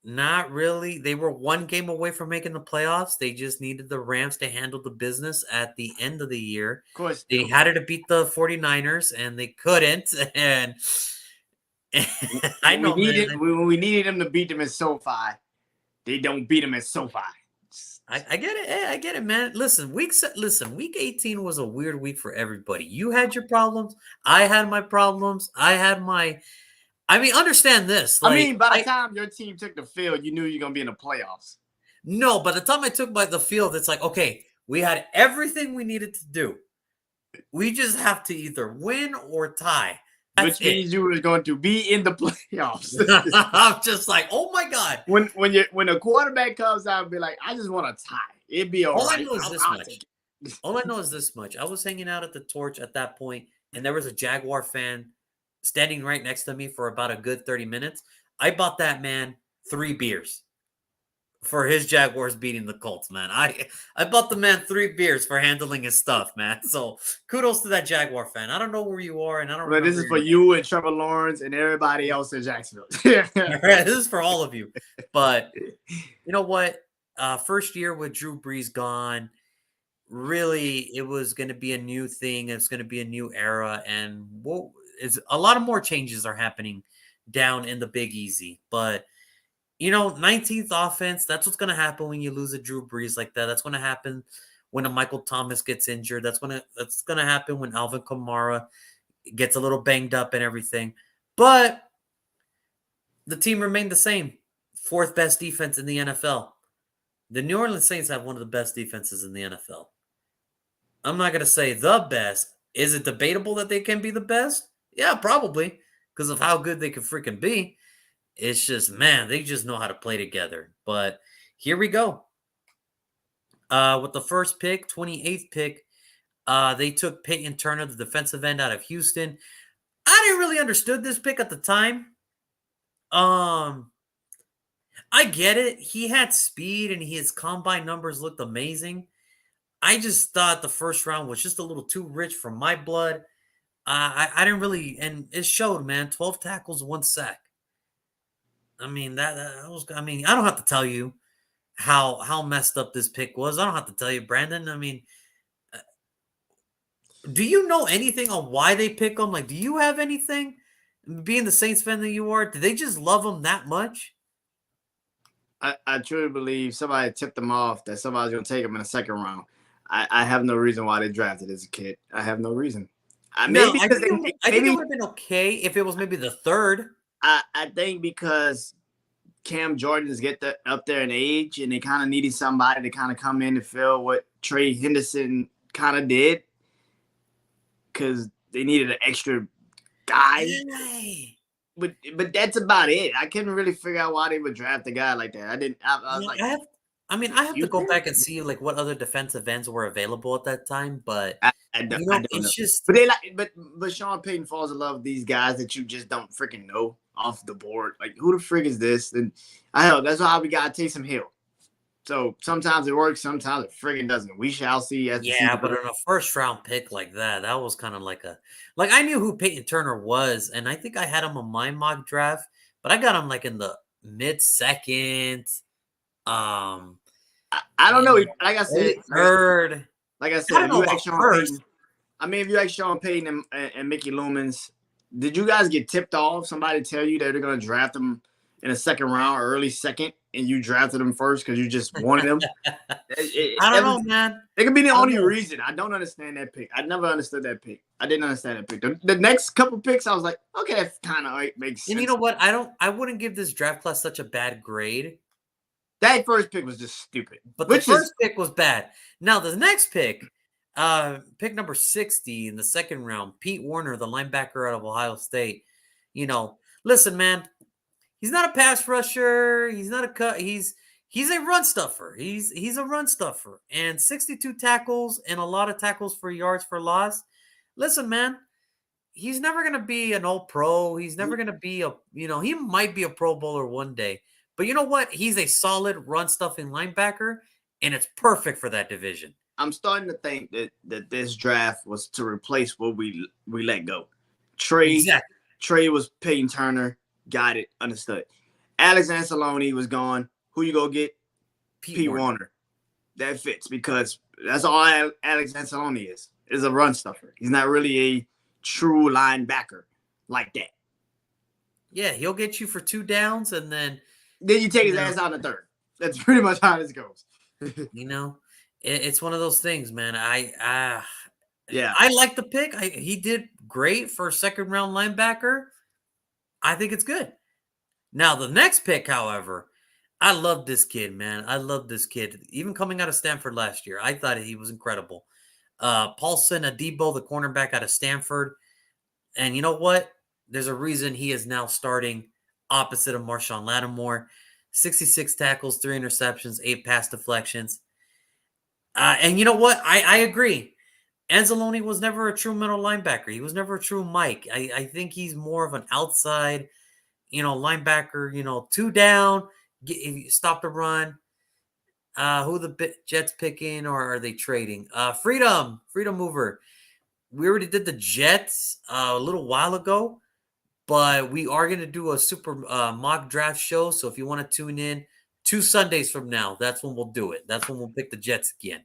not really. They were one game away from making the playoffs. They just needed the Rams to handle the business at the end of the year. Of course. They had to beat the 49ers, and they couldn't. And I know when we needed them to beat them at SoFi, they don't beat them at SoFi. I get it. Hey, I get it, man. Listen, week 18 was a weird week for everybody. You had your problems. I had my problems. Understand this. By the time your team took the field, you knew you were going to be in the playoffs. No, by the time I took by the field, it's like, okay, we had everything we needed to do. We just have to either win or tie. Which means you were going to be in the playoffs. I'm just like, oh my God. When a quarterback comes out and be like, I just want to tie. It'd be all right. I know is this much. All I know is this much. I was hanging out at the Torch at that point, and there was a Jaguar fan standing right next to me for about a good 30 minutes. I bought that man 3 beers for his Jaguars beating the Colts, man. I bought the man 3 beers for handling his stuff, man. So kudos to that Jaguar fan. I don't know where you are, and I don't. But this is for you and Trevor Lawrence and everybody else in Jacksonville. This is for all of you. But you know what? First year with Drew Brees gone, really, it was going to be a new thing. It's going to be a new era, and a lot of more changes are happening down in the Big Easy, but. 19th offense, that's what's going to happen when you lose a Drew Brees like that. That's going to happen when a Michael Thomas gets injured. That's going to happen when Alvin Kamara gets a little banged up and everything. But the team remained the same. 4th best defense in the NFL. The New Orleans Saints have one of the best defenses in the NFL. I'm not going to say the best. Is it debatable that they can be the best? Yeah, probably, because of how good they can freaking be. It's just, man, they just know how to play together. But here we go. With the first pick, 28th pick, they took Peyton Turner, the defensive end out of Houston. I didn't really understood this pick at the time. I get it. He had speed and his combine numbers looked amazing. I just thought the first round was just a little too rich for my blood. I didn't really, and it showed, man. 12 tackles, 1 sack. I don't have to tell you how messed up this pick was. I don't have to tell you, Brandon. Do you know anything on why they pick him? Like, do you have anything? Being the Saints fan that you are, do they just love him that much? I truly believe somebody tipped them off that somebody's going to take him in the second round. I have no reason why they drafted as a kid. I have no reason. I think it would have been okay if it was maybe the third. I think because Cam Jordan's up there in age, and they kind of needed somebody to kind of come in and fill what Trey Henderson kind of did, because they needed an extra guy. Hey. But that's about it. I couldn't really figure out why they would draft a guy like that. I was like, I have to go back and see like what other defensive ends were available at that time, but I don't know. Just. But Sean Payton falls in love with these guys that you just don't freaking know off the board. Like, who the frick is this? And I know that's why we got Taysom Hill. So sometimes it works, sometimes it friggin' doesn't. We shall see. But in a first round pick like that was kind of like I knew who Peyton Turner was, and I think I had him on my mock draft but I got him like in the mid-second, I don't know. yeah, Like I said, late third. like I I said, don't if know you about ask Sean first. Payton, I mean, if you ask Sean Payton and Mickey Loomis, did you guys get tipped off? Somebody tell you that they're going to draft him in a second round or early second, and you drafted him first because you just wanted him? I don't know, man. It could be the I don't only know. reason. I don't understand that pick. I never understood that pick. I didn't understand that pick. The next couple picks, I was like, okay, that kind of makes sense. And you know what? I wouldn't give this draft class such a bad grade, That first pick was just stupid. but Which the is first pick was bad. Now the next pick, pick number 60 in the second round, Pete Werner, the linebacker out of Ohio State. You know, listen, man, he's not a pass rusher. He's not a cut. He's a run stuffer. He's a run stuffer. And 62 tackles and a lot of tackles for yards for loss. Listen, man, he's never going to be an all pro. He's never going to be he might be a pro bowler one day. But you know what? He's a solid run stuffing linebacker, and it's perfect for that division. I'm starting to think that this draft was to replace what we let go. Trey was Peyton Turner. Got it. Understood. Alex Anzalone was gone. Who you go get? Pete Werner. That fits because that's all Alex Anzalone is a run stuffer. He's not really a true linebacker like that. Yeah, he'll get you for 2 downs, and then you take his ass out in the third. That's pretty much how this goes. It's one of those things, man. I like the pick. He did great for a second round linebacker. I think it's good. Now the next pick, however, I love this kid, man. I love this kid. Even coming out of Stanford last year, I thought he was incredible. Paulson Adebo, the cornerback out of Stanford. And you know what? There's a reason he is now starting opposite of Marshawn Lattimore. 66 tackles, 3 interceptions, 8 pass deflections. And you know what? I agree. Anzalone was never a true middle linebacker. He was never a true Mike. I think he's more of an outside, linebacker, 2 down, stop the run. Who the Jets picking, or are they trading? Freedom Mover. We already did the Jets a little while ago, but we are going to do a super mock draft show. So if you want to tune in 2 Sundays from now, that's when we'll do it. That's when we'll pick the Jets again.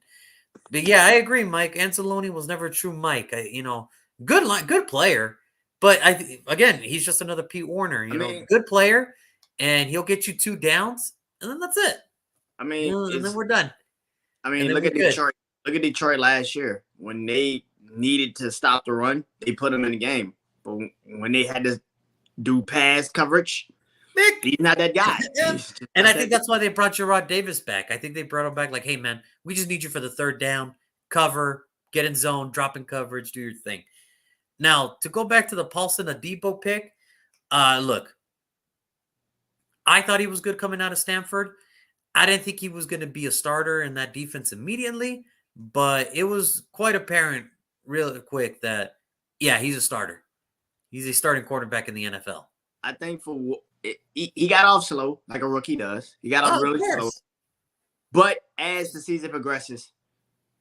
But yeah, I agree, Mike. Anzalone was never a true Mike. Good player, but again, he's just another Pete Werner. Good player, and he'll get you 2 downs, and then that's it. And then we're done. Look at Detroit. Look at Detroit last year when they needed to stop the run, they put him in the game. But when they had to do pass coverage, he's not that guy. Yeah. And I think that's why they brought Jarrod Davis back. I think they brought him back like, hey, man, we just need you for the 3rd down, cover, get in zone, drop in coverage, do your thing. Now, to go back to the Paulson Adebo pick, look, I thought he was good coming out of Stanford. I didn't think he was going to be a starter in that defense immediately, but it was quite apparent really quick that, yeah, he's a starter. He's a starting quarterback in the NFL. I think he got off slow, like a rookie does. He got off really slow. But as the season progresses,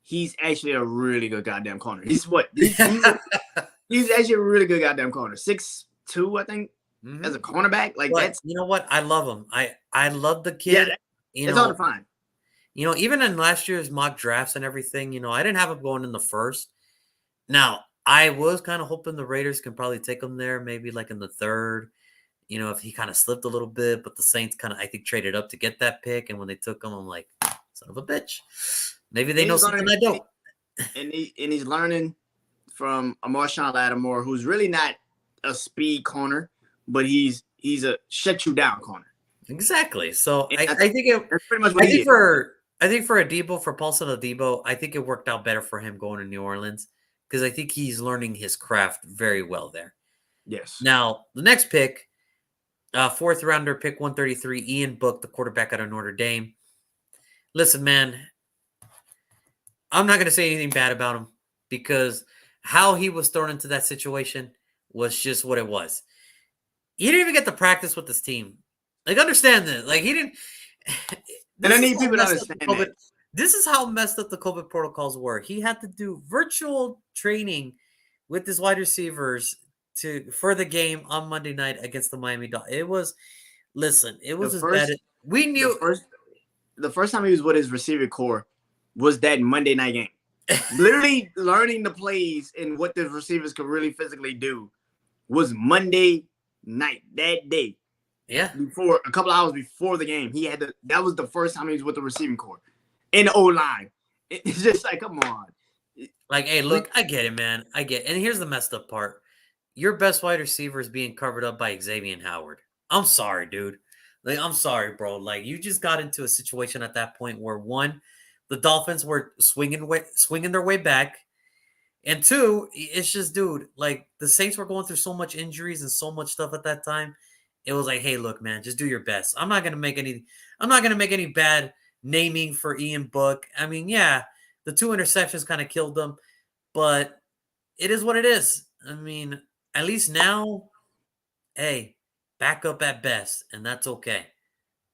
he's actually a really good goddamn corner. He's actually a really good goddamn corner. 6'2", I think, as a cornerback. You know what? I love him. I love the kid. Yeah, it's hard to find. Even in last year's mock drafts and everything, I didn't have him going in the 1st. Now, I was kind of hoping the Raiders can probably take him there, maybe like in the 3rd. If he kind of slipped a little bit, but the Saints kind of, I think, traded up to get that pick. And when they took him, I'm like, son of a bitch. Maybe they know something I don't. And he's learning from a Marshawn Lattimore, who's really not a speed corner, but he's a shut you down corner. Exactly. So I think that's pretty much what he is. I think for Adebo, for Paulson Adebo, I think it worked out better for him going to New Orleans because I think he's learning his craft very well there. Yes. Now, the next pick, 4th rounder, pick 133, Ian Book, the quarterback out of Notre Dame. Listen, man, I'm not going to say anything bad about him because how he was thrown into that situation was just what it was. He didn't even get to practice with this team. Understand this. He didn't. And I need people to understand that. This is how messed up the COVID protocols were. He had to do virtual training with his wide receivers for the game on Monday night against the Miami Dolphins. It was listen, it The was as bad first as we the knew. first the first time he was with his receiver core was that Monday night game. Literally learning the plays and what the receivers could really physically do was Monday night that day. Yeah. Before a couple hours before the game, that was the first time he was with the receiving core in the O line. It's just like, come on. Like, hey, look, I get it, man. I get it. And here's the messed up part. Your best wide receiver is being covered up by Xavier Howard. I'm sorry, dude. Like, I'm sorry, bro. Like, you just got into a situation at that point where one, the Dolphins were swinging their way back, and two, it's just, dude, like the Saints were going through so much injuries and so much stuff at that time. It was like, hey, look, man, just do your best. I'm not gonna make any bad naming for Ian Book. I mean, yeah, the 2 interceptions kind of killed them, but it is what it is. I mean, at least now, hey, back up at best, and that's okay.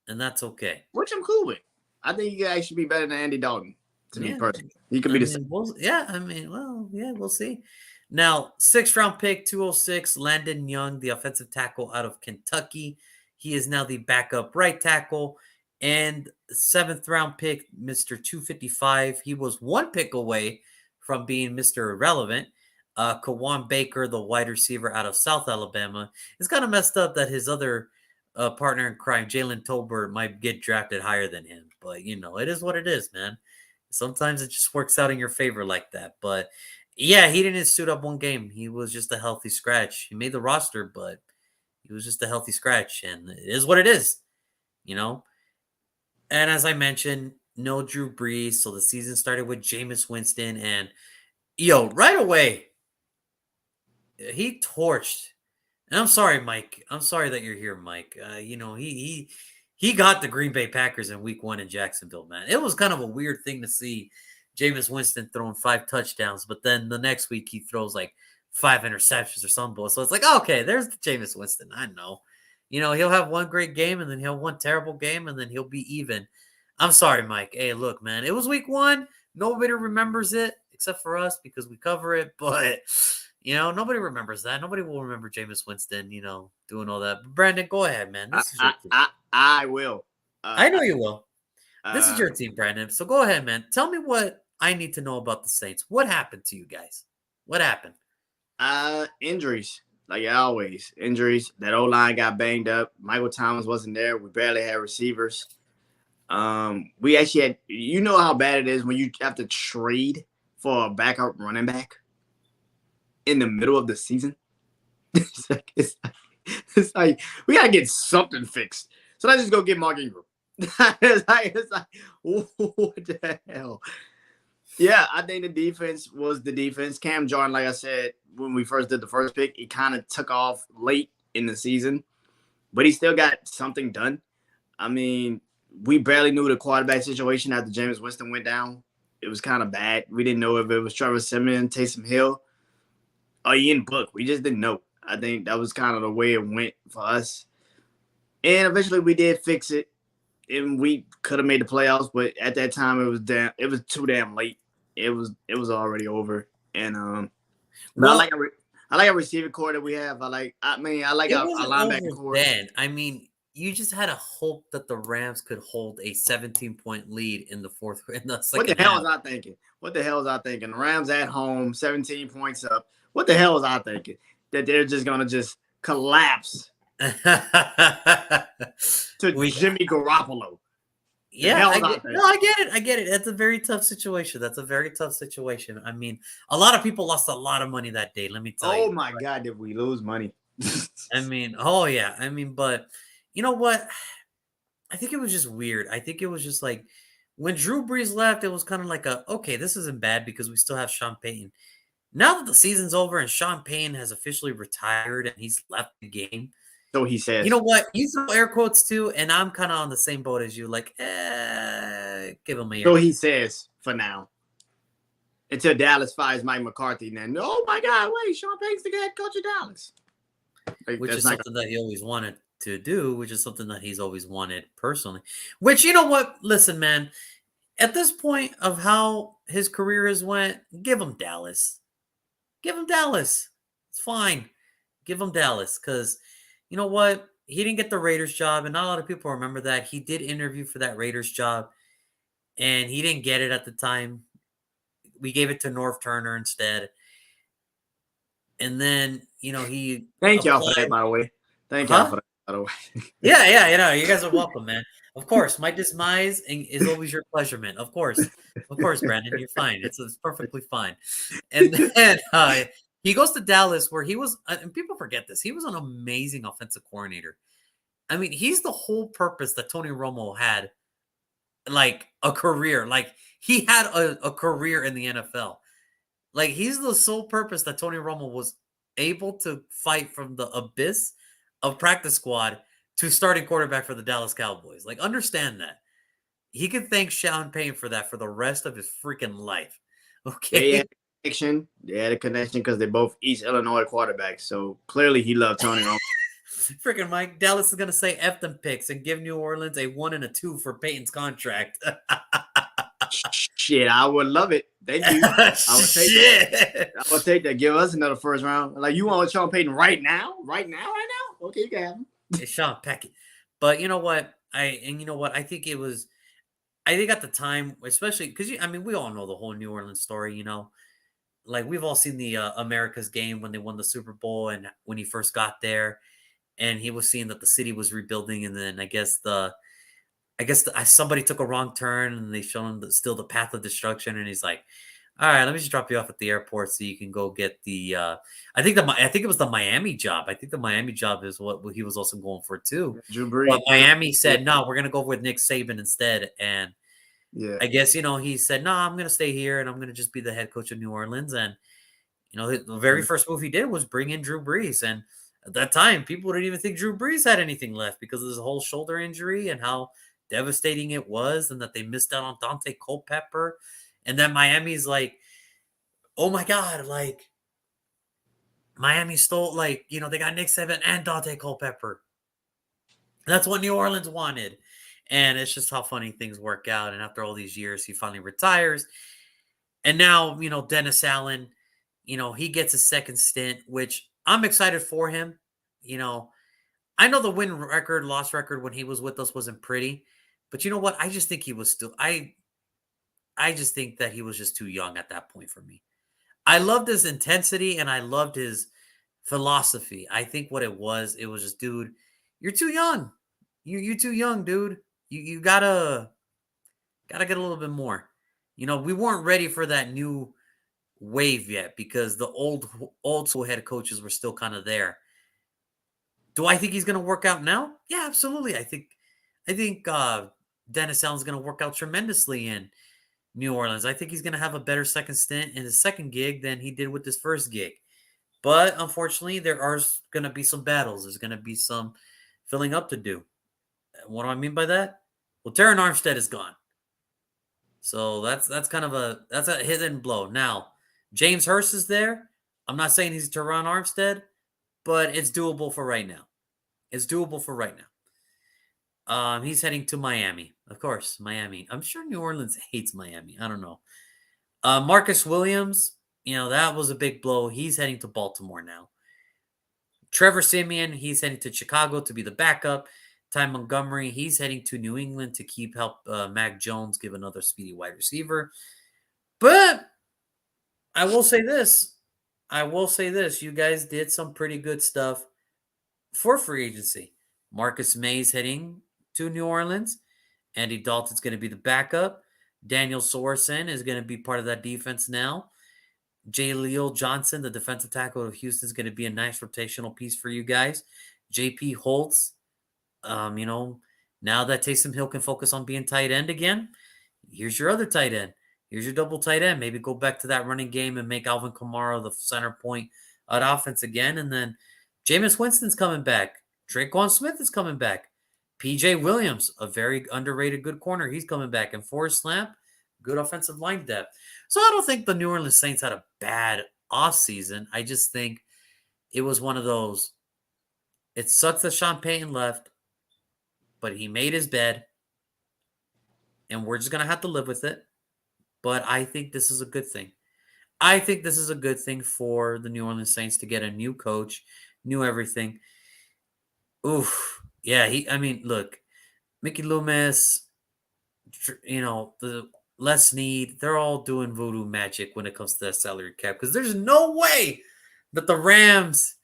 And that's okay. Which I'm cool with. I think he could actually be better than Andy Dalton, to me personally. He could be the same. We'll see. Now, 6th-round pick, 206, Landon Young, the offensive tackle out of Kentucky. He is now the backup right tackle. And 7th-round pick, Mr. 255. He was one pick away from being Mr. Irrelevant. Kawan Baker, the wide receiver out of South Alabama. It's kind of messed up that his other partner in crime, Jalen Tolbert, might get drafted higher than him. But, it is what it is, man. Sometimes it just works out in your favor like that. But, yeah, he didn't suit up one game. He was just a healthy scratch. He made the roster, but he was just a healthy scratch. And it is what it is, And as I mentioned, no Drew Brees. So the season started with Jameis Winston. And, right away, he torched. And I'm sorry, Mike. I'm sorry that you're here, Mike. He got the Green Bay Packers in Week 1 in Jacksonville, man. It was kind of a weird thing to see Jameis Winston throwing 5 touchdowns, but then the next week he throws like 5 interceptions or something. So it's like, okay, there's the Jameis Winston. I know. He'll have one great game and then he'll have one terrible game and then he'll be even. I'm sorry, Mike. Hey, look, man, it was Week 1. Nobody remembers it except for us because we cover it, but nobody remembers that. Nobody will remember Jameis Winston, doing all that. But Brandon, go ahead, man. This is your team. I will. I know you will. This is your team, Brandon. So go ahead, man. Tell me what I need to know about the Saints. What happened to you guys? What happened? Injuries. Like always. Injuries. That O-line got banged up. Michael Thomas wasn't there. We barely had receivers. We actually had, how bad it is when you have to trade for a backup running back in the middle of the season. It's like we gotta get something fixed. So let's just go get Mark Ingram. it's like what the hell? Yeah, I think the defense was the defense. Cam Jordan, like I said, when we first did the first pick, he kind of took off late in the season, but he still got something done. I mean, we barely knew the quarterback situation after Jameis Winston went down. It was kind of bad. We didn't know if it was Trevor Siemian, Taysom Hill, or Ian Book. We just didn't know. I think that was kind of the way it went for us. And eventually we did fix it. And we could have made the playoffs, but at that time it was too damn late. It was already over. And I like a receiver core that we have. I like our linebacker core. Then I mean, you just had to hope that the Rams could hold a 17-point lead in the second half. What the hell was I thinking? The Rams at home, 17 points up. What the hell was I thinking? That they're just gonna just collapse to Jimmy Garoppolo. Yeah, I get it. That's a very tough situation. I mean, a lot of people lost a lot of money that day. Let me tell you. Oh my God, did we lose money? I mean, oh yeah. I mean, but you know what? I think it was just weird. I think it was just like when Drew Brees left, it was kind of like okay, this isn't bad because we still have Sean Payton. Now that the season's over and Sean Payton has officially retired and he's left the game. So he says. You know what? You throw air quotes too, and I'm kind of on the same boat as you. Like, give him a year. So he says for now. Until Dallas fires Mike McCarthy. And then, oh my God, wait, Sean Payton's the head coach of Dallas. Which is something that he always wanted to do, which is something that he's always wanted personally. Which, you know what? Listen, man, at this point of how his career has went, give him Dallas. Give him Dallas. It's fine. Give him Dallas because you know what? He didn't get the Raiders job, and not a lot of people remember that. He did interview for that Raiders job, and he didn't get it at the time. We gave it to Norv Turner instead. And then, he Thank y'all for that, applied. by the way. Thank y'all for Huh? that, by the way. Yeah, you guys are welcome, man. Of course, my demise is always your pleasure, man. Of course, Brandon, you're fine. It's perfectly fine. And then he goes to Dallas, where he was, and people forget this. He was an amazing offensive coordinator. I mean, he's the whole purpose that Tony Romo had, like a career. Like he had a career in the NFL. Like he's the sole purpose that Tony Romo was able to fight from the abyss of practice squad to starting quarterback for the Dallas Cowboys. Like understand that. He could thank Sean Payne for that for the rest of his freaking life. They Okay. had a connection. They had a connection because they're both East Illinois quarterbacks. So clearly he loved Tony Romo. Freaking Mike, Dallas is gonna say F them picks and give New Orleans a 1 and a 2 for Peyton's contract. Shit, I would love it. Thank you. I would take that. I would take that. Give us another first round. Like you want Sean Payton right now? Right now? Okay, you can have him. It's Sean Peckett. But you know what? I think I think at the time, especially because we all know the whole New Orleans story. Like we've all seen the America's game when they won the Super Bowl and when he first got there, and he was seeing that the city was rebuilding, and then somebody took a wrong turn and they showed him still the path of destruction, and he's like, "All right, let me just drop you off at the airport so you can go get the." I think it was the Miami job. I think the Miami job is what he was also going for too. Drew Brees. But Miami said, "No, we're gonna go with Nick Saban instead," and Yeah. I guess he said, "No, I'm gonna stay here and I'm gonna just be the head coach of New Orleans." And the very first move he did was bring in Drew Brees, and at that time, people didn't even think Drew Brees had anything left because of his whole shoulder injury and how devastating it was, and that they missed out on Dante Culpepper, and then Miami's like, "Oh my god!" Like Miami stole, they got Nick Saban and Dante Culpepper. That's what New Orleans wanted, and it's just how funny things work out. And after all these years, he finally retires, and now Dennis Allen, he gets a second stint, which I'm excited for him. I know the win record, loss record when he was with us wasn't pretty, but you know what? I just think he was still. I just think that he was just too young at that point for me. I loved his intensity and I loved his philosophy. I think what it was just, dude, you're too young. You're too young, dude. You gotta get a little bit more. We weren't ready for that new wave yet because the old school head coaches were still kind of there. Do I think he's going to work out now? Yeah, absolutely. I think Dennis Allen's going to work out tremendously in New Orleans. I think he's going to have a better second stint in his second gig than he did with his first gig. But unfortunately, there are going to be some battles. There's going to be some filling up to do. What do I mean by that? Well, Terran Armstead is gone. So that's kind of a hidden blow. Now, James Hurst is there. I'm not saying he's Terran Armstead, but it's doable for right now. He's heading to Miami. Of course, Miami. I'm sure New Orleans hates Miami. I don't know. Marcus Williams, that was a big blow. He's heading to Baltimore now. Trevor Siemian, he's heading to Chicago to be the backup. Ty Montgomery, he's heading to New England to help Mac Jones give another speedy wide receiver. But I will say this. You guys did some pretty good stuff for free agency. Marcus Maye's heading to New Orleans. Andy Dalton's going to be the backup. Daniel Sorensen is going to be part of that defense now. Jaleel Johnson, the defensive tackle of Houston, is going to be a nice rotational piece for you guys. JP Holtz, now that Taysom Hill can focus on being tight end again, here's your other tight end. Here's your double tight end. Maybe go back to that running game and make Alvin Kamara the center point at offense again. And then Jameis Winston's coming back. Traquan Smith is coming back. PJ Williams, a very underrated good corner, he's coming back. And Forrest Lamp, good offensive line depth. So I don't think the New Orleans Saints had a bad offseason. I just think it was one of those, it sucks that Sean Payton left, but he made his bed, and we're just going to have to live with it. But I think this is a good thing. I think this is a good thing for the New Orleans Saints to get a new coach, knew everything. Oof. Yeah, I mean, look, Mickey Loomis, the Les Snead, they're all doing voodoo magic when it comes to that salary cap because there's no way that the Rams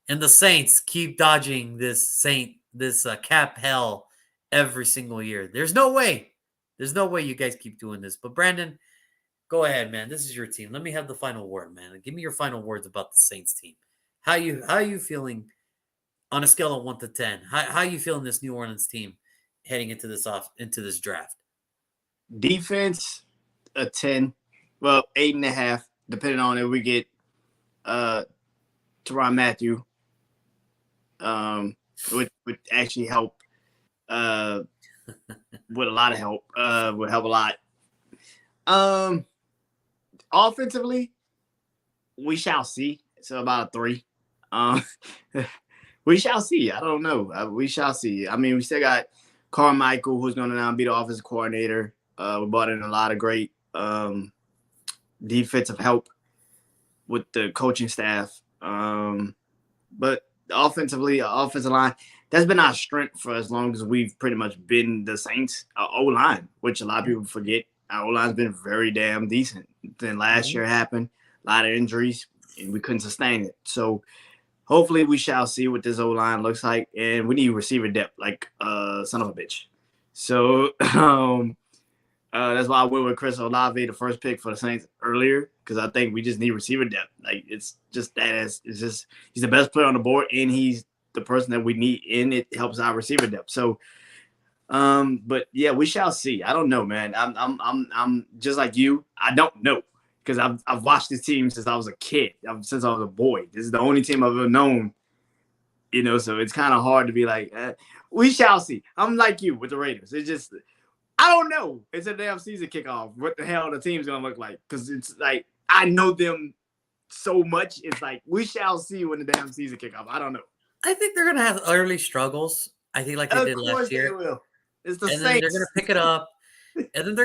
and the Saints keep dodging this cap hell every single year. There's no way. There's no way you guys keep doing this. But Brandon, go ahead, man. This is your team. Let me have the final word, man. Give me your final words about the Saints team. How you feeling on a scale of 1 to 10? How you feeling this New Orleans team heading into this draft? Defense, a 10. Well, 8.5, depending on if we get Tyrann Mathieu, would actually help. With a lot of help, would help a lot. Offensively, we shall see. So about a 3. We shall see. I don't know. We shall see. I mean, we still got Carmichael, who's going to now be the offensive coordinator. We brought in a lot of great defensive help with the coaching staff. But offensively, offensive line, that's been our strength for as long as we've pretty much been the Saints O-line, which a lot of people forget. Our O-line's been very damn decent. Then last year happened, a lot of injuries, and we couldn't sustain it. So hopefully we shall see what this O-line looks like, and we need receiver depth like son of a bitch. So that's why I went with Chris Olave, the first pick for the Saints earlier, because I think we just need receiver depth. Like it's just that he's the best player on the board, and he's the person that we need, and it helps our receiver depth. So, but yeah, we shall see. I don't know, man. I'm just like you. I don't know because I've watched this team since I was a kid, since I was a boy. This is the only team I've ever known. So it's kind of hard to be like, we shall see. I'm like you with the Raiders. It's just, I don't know. It's a damn season kickoff. What the hell the team's gonna look like? Because it's like I know them so much. It's like we shall see when the damn season kickoff. I don't know. I think they're gonna have early struggles. I think like they did last year. They will. It's the and Saints. Then they're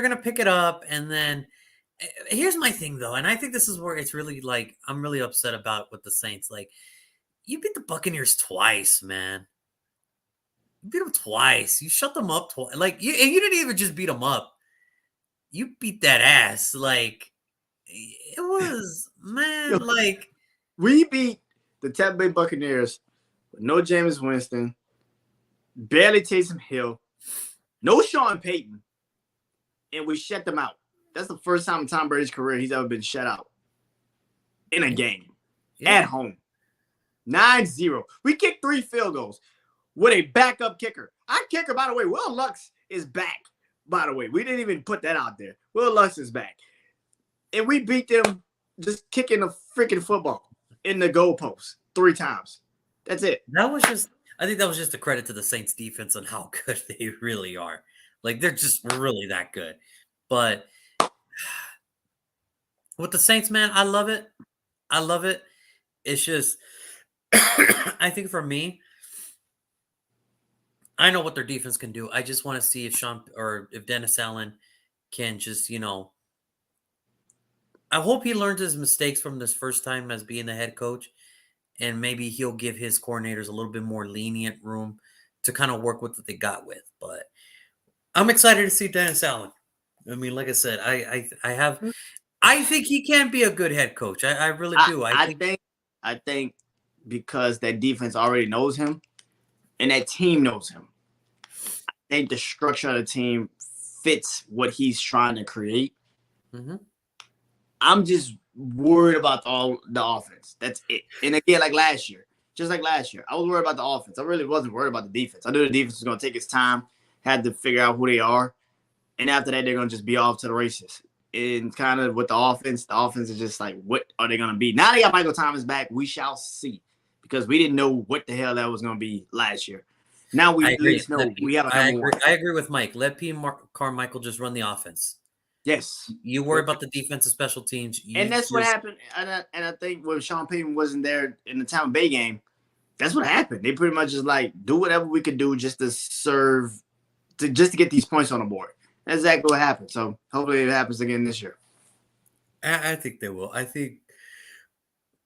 gonna pick it up, and then here's my thing though, and I think this is where it's really like I'm really upset about with the Saints. Like you beat the Buccaneers twice, man. You beat them twice. You shut them up twice. Like you didn't even just beat them up. You beat that ass. Like it was, man. Like we beat the Tampa Bay Buccaneers with no Jameis Winston, barely Taysom Hill, no Sean Payton, and we shut them out. That's the first time in Tom Brady's career he's ever been shut out in a game at home. 9-0. We kicked 3 field goals with a backup kicker. Our kicker, by the way, Will Lux is back, by the way. We didn't even put that out there. Will Lux is back. And we beat them just kicking the freaking football in the goalpost 3 times. That's it. I think that was just a credit to the Saints defense on how good they really are. Like they're just really that good. But with the Saints, man, I love it. I love it. It's just, I think for me, I know what their defense can do. I just want to see if Dennis Allen can just, I hope he learns his mistakes from this first time as being the head coach, and maybe he'll give his coordinators a little bit more lenient room to kind of work with what they got with. But I'm excited to see Dennis Allen. I mean, like I said, I think he can be a good head coach. I really do. I think because that defense already knows him and that team knows him. I think the structure of the team fits what he's trying to create. Mm-hmm. I'm just worried about the offense. That's it. And again, like last year, I was worried about the offense. I really wasn't worried about the defense. I knew the defense was going to take its time, had to figure out who they are. And after that, they're going to just be off to the races. And kind of with the offense is just like, what are they going to be? Now they got Michael Thomas back. We shall see. Because we didn't know what the hell that was going to be last year. Now we at least know we have a number one. I agree with Mike. Let P. Carmichael just run the offense. Yes. You worry about the defensive special teams. And that's what happened. And I think when Sean Payton wasn't there in the Tampa Bay game, that's what happened. They pretty much just like do whatever we could do just to get these points on the board. That's exactly what happened. So hopefully it happens again this year. I think they will. I think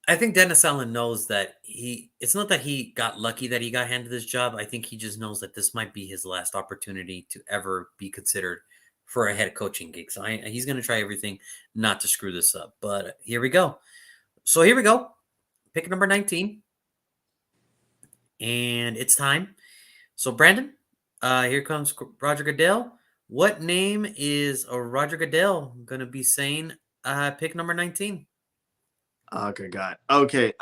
I think Dennis Allen knows that it's not that he got lucky that he got handed this job. I think he just knows that this might be his last opportunity to ever be considered for a head coaching gig. So he's going to try everything not to screw this up. But here we go. So here we go. Pick number 19. And it's time. So Brandon, here comes Roger Goodell. What name is Roger Goodell going to be saying pick number 19? Okay, God. Okay.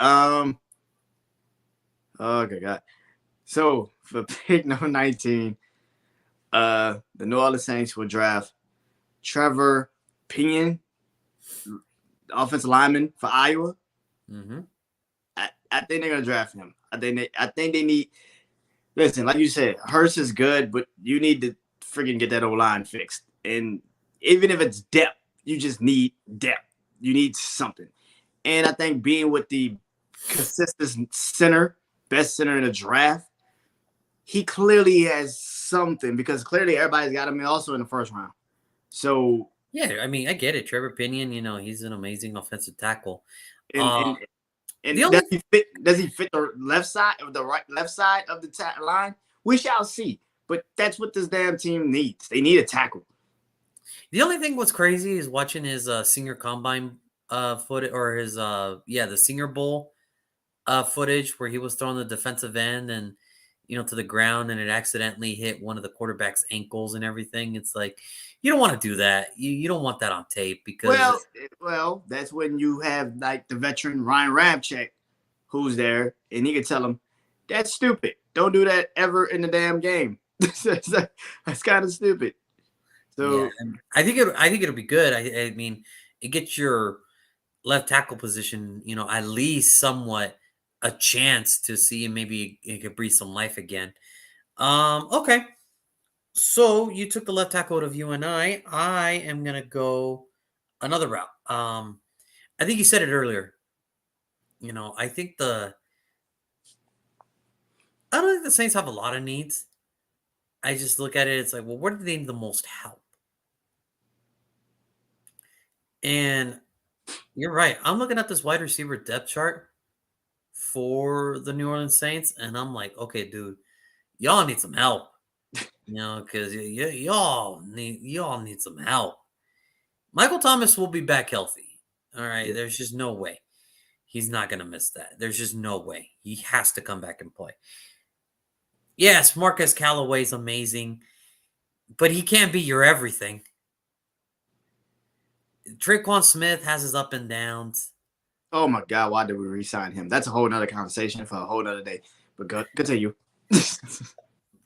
Okay, God. So for pick number 19, the New Orleans Saints will draft Trevor Pinion, offensive lineman for Iowa. Mm-hmm. I think they're gonna draft him. I think they need. Listen, like you said, Hurst is good, but you need to freaking get that O line fixed. And even if it's depth, you just need depth. You need something. And I think being with the consistent center, best center in the draft, he clearly has something because clearly everybody's got him also in the first round. So yeah, I mean, I get it. Trevor Pinion, he's an amazing offensive tackle. and does he fit the left side of the left side of the line? We shall see. But that's what this damn team needs. They need a tackle. The only thing what's crazy is watching his senior combine footage or his the Senior Bowl footage where he was throwing the defensive end and to the ground and it accidentally hit one of the quarterback's ankles and everything. It's like you don't want to do that. You don't want that on tape because well, that's when you have like the veteran Ryan Ramczyk who's there and he can tell him that's stupid. Don't do that ever in the damn game. That's kind of stupid. So yeah, I think it'll be good. I mean, it gets your left tackle position, at least somewhat a chance to see maybe it could breathe some life again. Okay. So you took the left tackle out of you and I. I am gonna go another route. I think you said it earlier. I think I don't think the Saints have a lot of needs. I just look at it, it's like, well, where do they need the most help? And you're right. I'm looking at this wide receiver depth chart for the New Orleans Saints, and I'm like, okay, dude, y'all need some help. Because y'all need some help. Michael Thomas will be back healthy. All right, there's just no way he's not gonna miss that. There's just no way he has to come back and play. Yes, Marquez Callaway's amazing, but he can't be your everything. Traquan Smith has his up and downs. Oh my God, why did we re-sign him? That's a whole nother conversation for a whole nother day. But continue.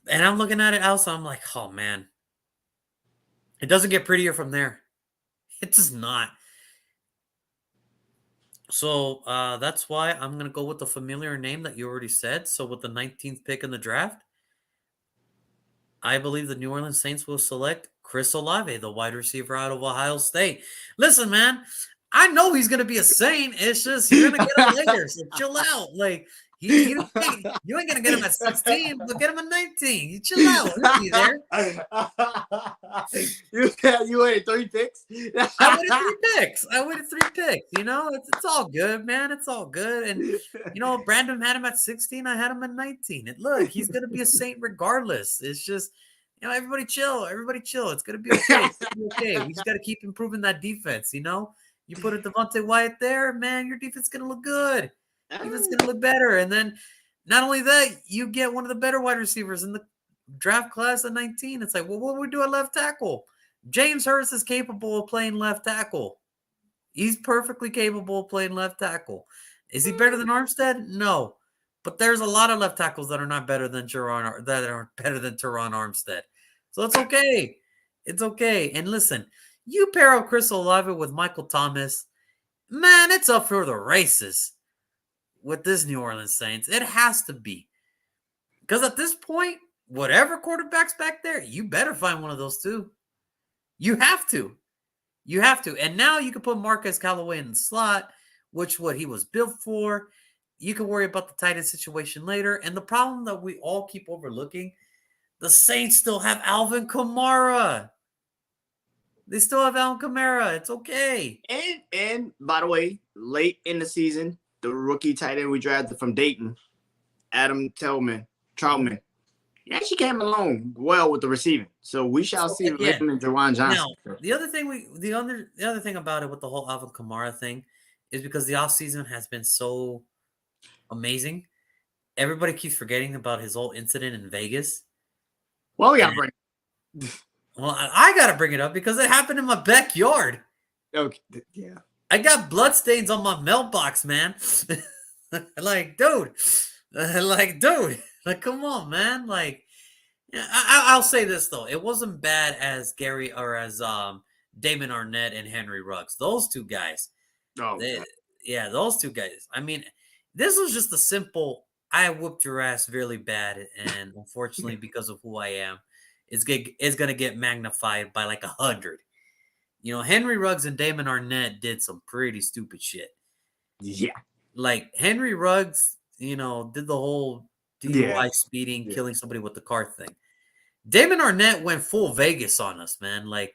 And I'm looking at it also, I'm like, oh man. It doesn't get prettier from there. It does not. So that's why I'm going to go with the familiar name that you already said. So with the 19th pick in the draft, I believe the New Orleans Saints will select Chris Olave, the wide receiver out of Ohio State. Listen, man, I know he's going to be a Saint. It's just you're going to get him later. So chill out. Like, you ain't going to get him at 16, but get him at 19. You chill out. He'll be there. You waited 3 picks? I waited 3 picks. It's all good, man. It's all good. And, Brandon had him at 16. I had him at 19. And look, he's going to be a Saint regardless. It's just, everybody chill. Everybody chill. It's going to be okay. It's going to be okay. We just got to keep improving that defense, You put a Devontae Wyatt there, man, your defense is going to look good. Defense is going to look better. And then not only that, you get one of the better wide receivers in the draft class at 19. It's like, well, what do we do at left tackle? James Hurst is capable of playing left tackle. He's perfectly capable of playing left tackle. Is he better than Armstead? No. But there's a lot of left tackles that are not better than Teron Armstead. So it's okay. It's okay. And listen, you pair up Chris Olave with Michael Thomas, man, it's up for the races with this New Orleans Saints. It has to be. Because at this point, whatever quarterback's back there, you better find one of those two. You have to. You have to. And now you can put Marquez Callaway in the slot, which what he was built for. You can worry about the tight end situation later. And the problem that we all keep overlooking, the Saints still have Alvin Kamara. They still have Alvin Kamara. It's okay. And by the way, late in the season, the rookie tight end we drafted from Dayton, Adam Troutman. He actually came along well with the receiving. So we shall So see with again, him and Jawan now Johnson. the other thing about it with the whole Alvin Kamara thing is because the offseason has been so amazing. Everybody keeps forgetting about his whole incident in Vegas. Well, we got to bring. Well, I got to bring it up because it happened in my backyard. Okay, yeah. I got bloodstains on my mailbox, man. like, dude, come on, man. Like, yeah, I'll say this though, it wasn't bad as Gary or as Damon Arnett and Henry Ruggs. Those two guys, Oh, those two guys. I mean, this was just a simple. I whooped your ass really bad, and unfortunately, because of who I am, it's gonna get magnified by like 100. You know, Henry Ruggs and Damon Arnett did some pretty stupid shit. yeah. Like Henry Ruggs, you know, did the whole DUI speeding, Yeah. killing somebody with the car thing. Damon Arnett went full Vegas on us, man. Like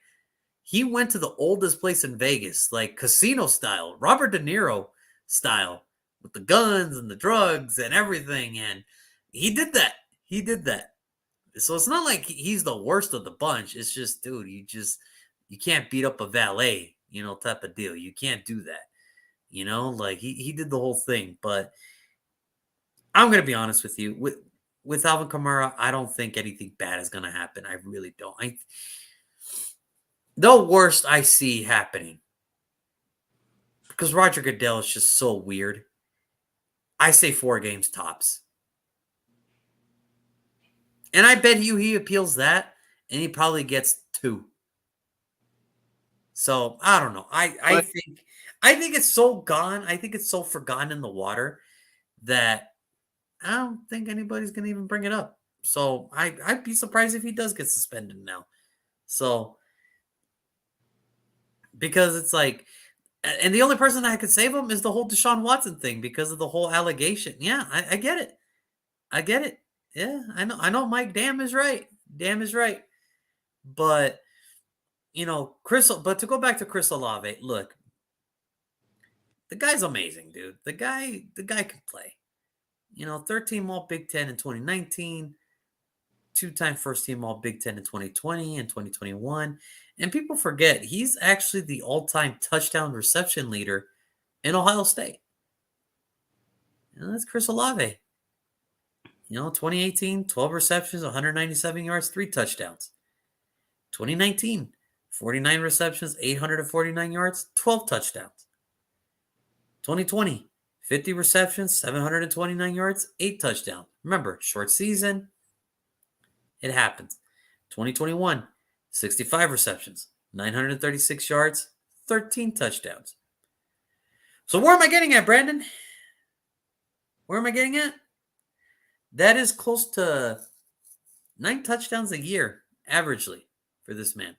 he went to the oldest place in Vegas, like casino style, Robert De Niro style, with the guns and the drugs and everything. And he did that. He did that. So it's not like he's the worst of the bunch. It's just, dude, you can't beat up a valet, you know, type of deal. You can't do that. You know, like he did the whole thing. But I'm gonna be honest with you. With Alvin Kamara, I don't think anything bad is gonna happen. I really don't. The worst I see happening, because Roger Goodell is just so weird. I say 4 games tops. And I bet you he appeals that, and he probably gets 2. So I don't know. I think it's so gone. I think it's so forgotten in the water that I don't think anybody's gonna even bring it up. So I'd be surprised if he does get suspended now. So because it's like, and the only person that could save him is the whole Deshaun Watson thing because of the whole allegation. Yeah, I get it. I get it. Yeah, I know Mike Dam is right. Dam is right. But you know, but to go back to Chris Olave, look, the guy's amazing, dude. The guy can play. You know, 13 all Big Ten in 2019, 2-time first team all Big Ten in 2020 and 2021. And people forget he's actually the all-time touchdown reception leader in Ohio State. And that's Chris Olave. You know, 2018, 12 receptions, 197 yards, 3 touchdowns. 2019, 49 receptions, 849 yards, 12 touchdowns. 2020, 50 receptions, 729 yards, 8 touchdowns. Remember, short season. It happens. 2021, 65 receptions, 936 yards, 13 touchdowns. So where am I getting at, Brandon? Where am I getting at? That is close to 9 touchdowns a year, averagely, for this man.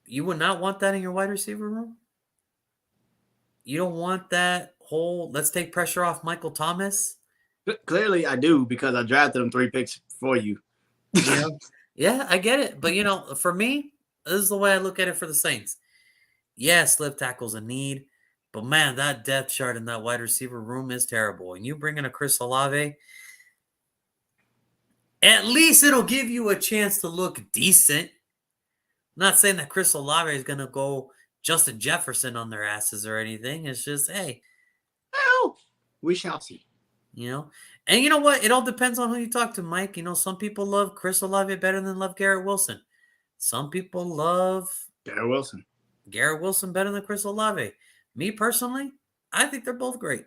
You would not want that in your wide receiver room? You don't want that whole, let's take pressure off Michael Thomas? Clearly, I do because I drafted him 3 picks for you. Yeah, yeah, I get it. But, you know, for me, this is the way I look at it for the Saints. Yes, left tackle's a need, but man, that depth chart in that wide receiver room is terrible. And you bring in a Chris Olave, at least it'll give you a chance to look decent. I'm not saying that Chris Olave is going to go Justin Jefferson on their asses or anything. It's just, hey. Well, we shall see. You know, and you know what? It all depends on who you talk to, Mike. You know, some people love Chris Olave better than love Garrett Wilson. Some people love Garrett Wilson better than Chris Olave. Me personally, I think they're both great.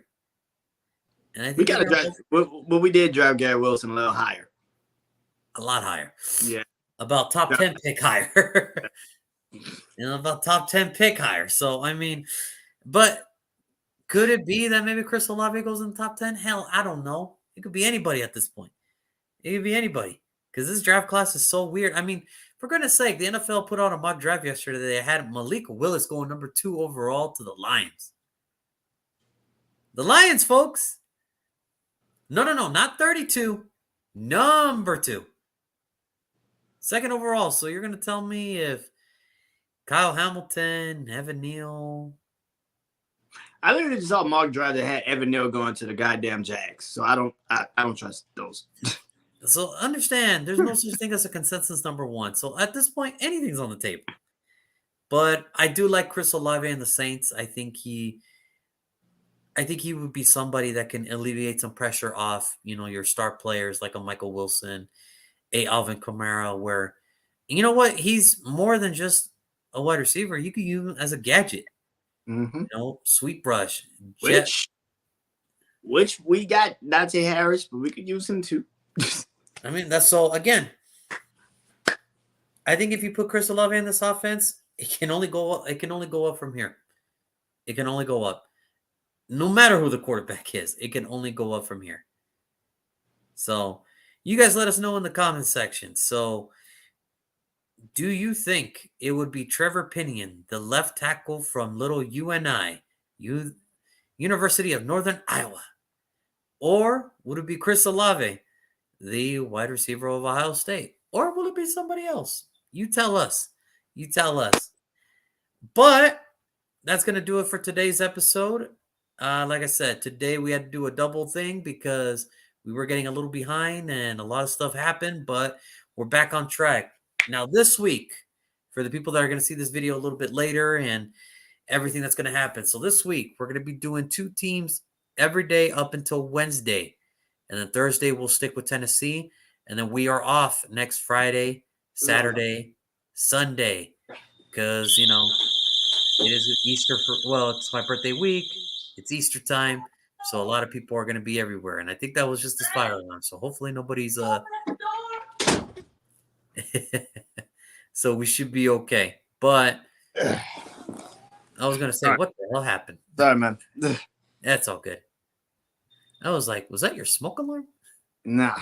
And I think we got to draft. Well, we did draft Garrett Wilson a little higher, a lot higher. Yeah, about top 10 pick higher. You know, about top 10 pick higher. So I mean, but. Could it be that maybe Chris Olave goes in the top 10? Hell, I don't know. It could be anybody at this point. It could be anybody because this draft class is so weird. I mean, for goodness sake, the NFL put out a mock draft yesterday. They had Malik Willis going number 2 overall to the Lions. The Lions, folks. No, not 32. Number 2. Second overall. So you're going to tell me if Kyle Hamilton, Evan Neal. I literally just saw a mock draft that had Evan Neal going to the goddamn Jags. So I don't trust those. So understand, there's no such thing as a consensus number one. So at this point, anything's on the table. But I do like Chris Olave and the Saints. I think he would be somebody that can alleviate some pressure off, your star players like a Michael Wilson, a Alvin Kamara, where you know what? He's more than just a wide receiver. You could use him as a gadget. Mm-hmm. Sweet brush. Jet. Which we got Dante Harris, but we could use him too. I mean, that's so again. I think if you put Chris Olave in this offense, it can only go up. It can only go up from here. It can only go up. No matter who the quarterback is, it can only go up from here. So you guys let us know in the comments section. So do you think it would be Trevor Pinion, the left tackle from little UNI, University of Northern Iowa? Or would it be Chris Olave, the wide receiver of Ohio State? Or will it be somebody else? You tell us. You tell us. But that's going to do it for today's episode. Like I said, today we had to do a double thing because we were getting a little behind and a lot of stuff happened, but we're back on track. Now, this week, for the people that are going to see this video a little bit later and everything that's going to happen. So this week, we're going to be doing 2 teams every day up until Wednesday. And then Thursday, we'll stick with Tennessee. And then we are off next Friday, Saturday, Sunday. Because, it is Easter it's my birthday week. It's Easter time. So a lot of people are going to be everywhere. And I think that was just this fire alarm. So hopefully nobody's so we should be okay. But I was going to say, what the hell happened? Sorry, man. That's all good. I was like, was that your smoke alarm? Nah.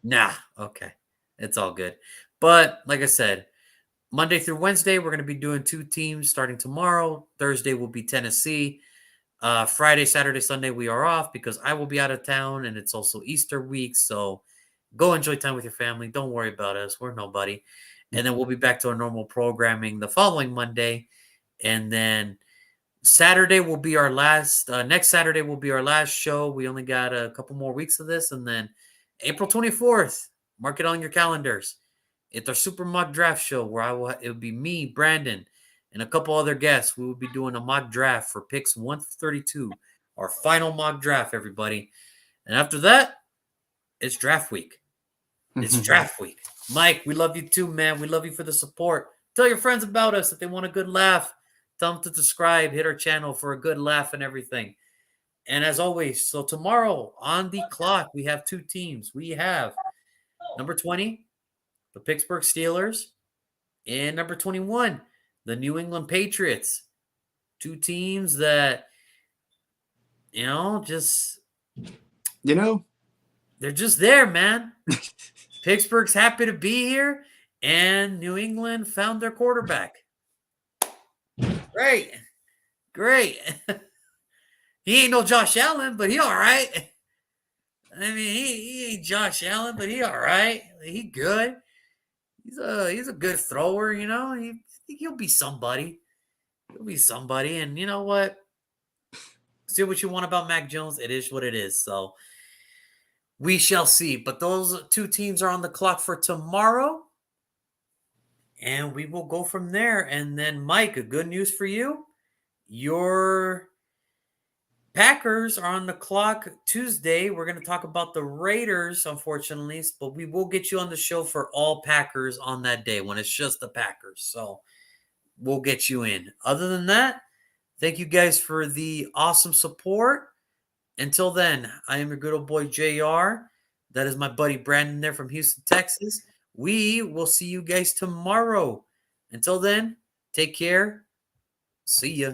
Nah. Okay. It's all good. But like I said, Monday through Wednesday, we're going to be doing 2 teams starting tomorrow. Thursday will be Tennessee. Friday, Saturday, Sunday, we are off because I will be out of town and it's also Easter week. So go enjoy time with your family. Don't worry about us. We're nobody. And then we'll be back to our normal programming the following Monday. And then Saturday will be our last, next Saturday will be our last show. We only got a couple more weeks of this. And then April 24th, mark it on your calendars. It's our super mock draft show where it would be me, Brandon, and a couple other guests. We will be doing a mock draft for picks 1 through 32, our final mock draft, everybody. And after that, it's draft week. It's draft week. Mike, we love you too, man. We love you for the support. Tell your friends about us if they want a good laugh. Tell them to subscribe, hit our channel for a good laugh and everything. And as always, so tomorrow on the clock, we have 2 teams. We have number 20, the Pittsburgh Steelers, and number 21, the New England Patriots. 2 teams that, just, they're just there, man. Pittsburgh's happy to be here, and New England found their quarterback. Great. He ain't no Josh Allen, but he all right. I mean, he ain't Josh Allen, but he all right. He good. He's a good thrower, he'll be somebody. He'll be somebody. And you know what? Say what you want about Mac Jones. It is what it is. So we shall see. But those 2 teams are on the clock for tomorrow. And we will go from there. And then, Mike, good news for you. Your Packers are on the clock Tuesday. We're going to talk about the Raiders, unfortunately, but we will get you on the show for all Packers on that day when it's just the Packers. So we'll get you in. Other than that, thank you guys for the awesome support. Until then, I am your good old boy, JR. That is my buddy Brandon there from Houston, Texas. We will see you guys tomorrow. Until then, take care. See ya.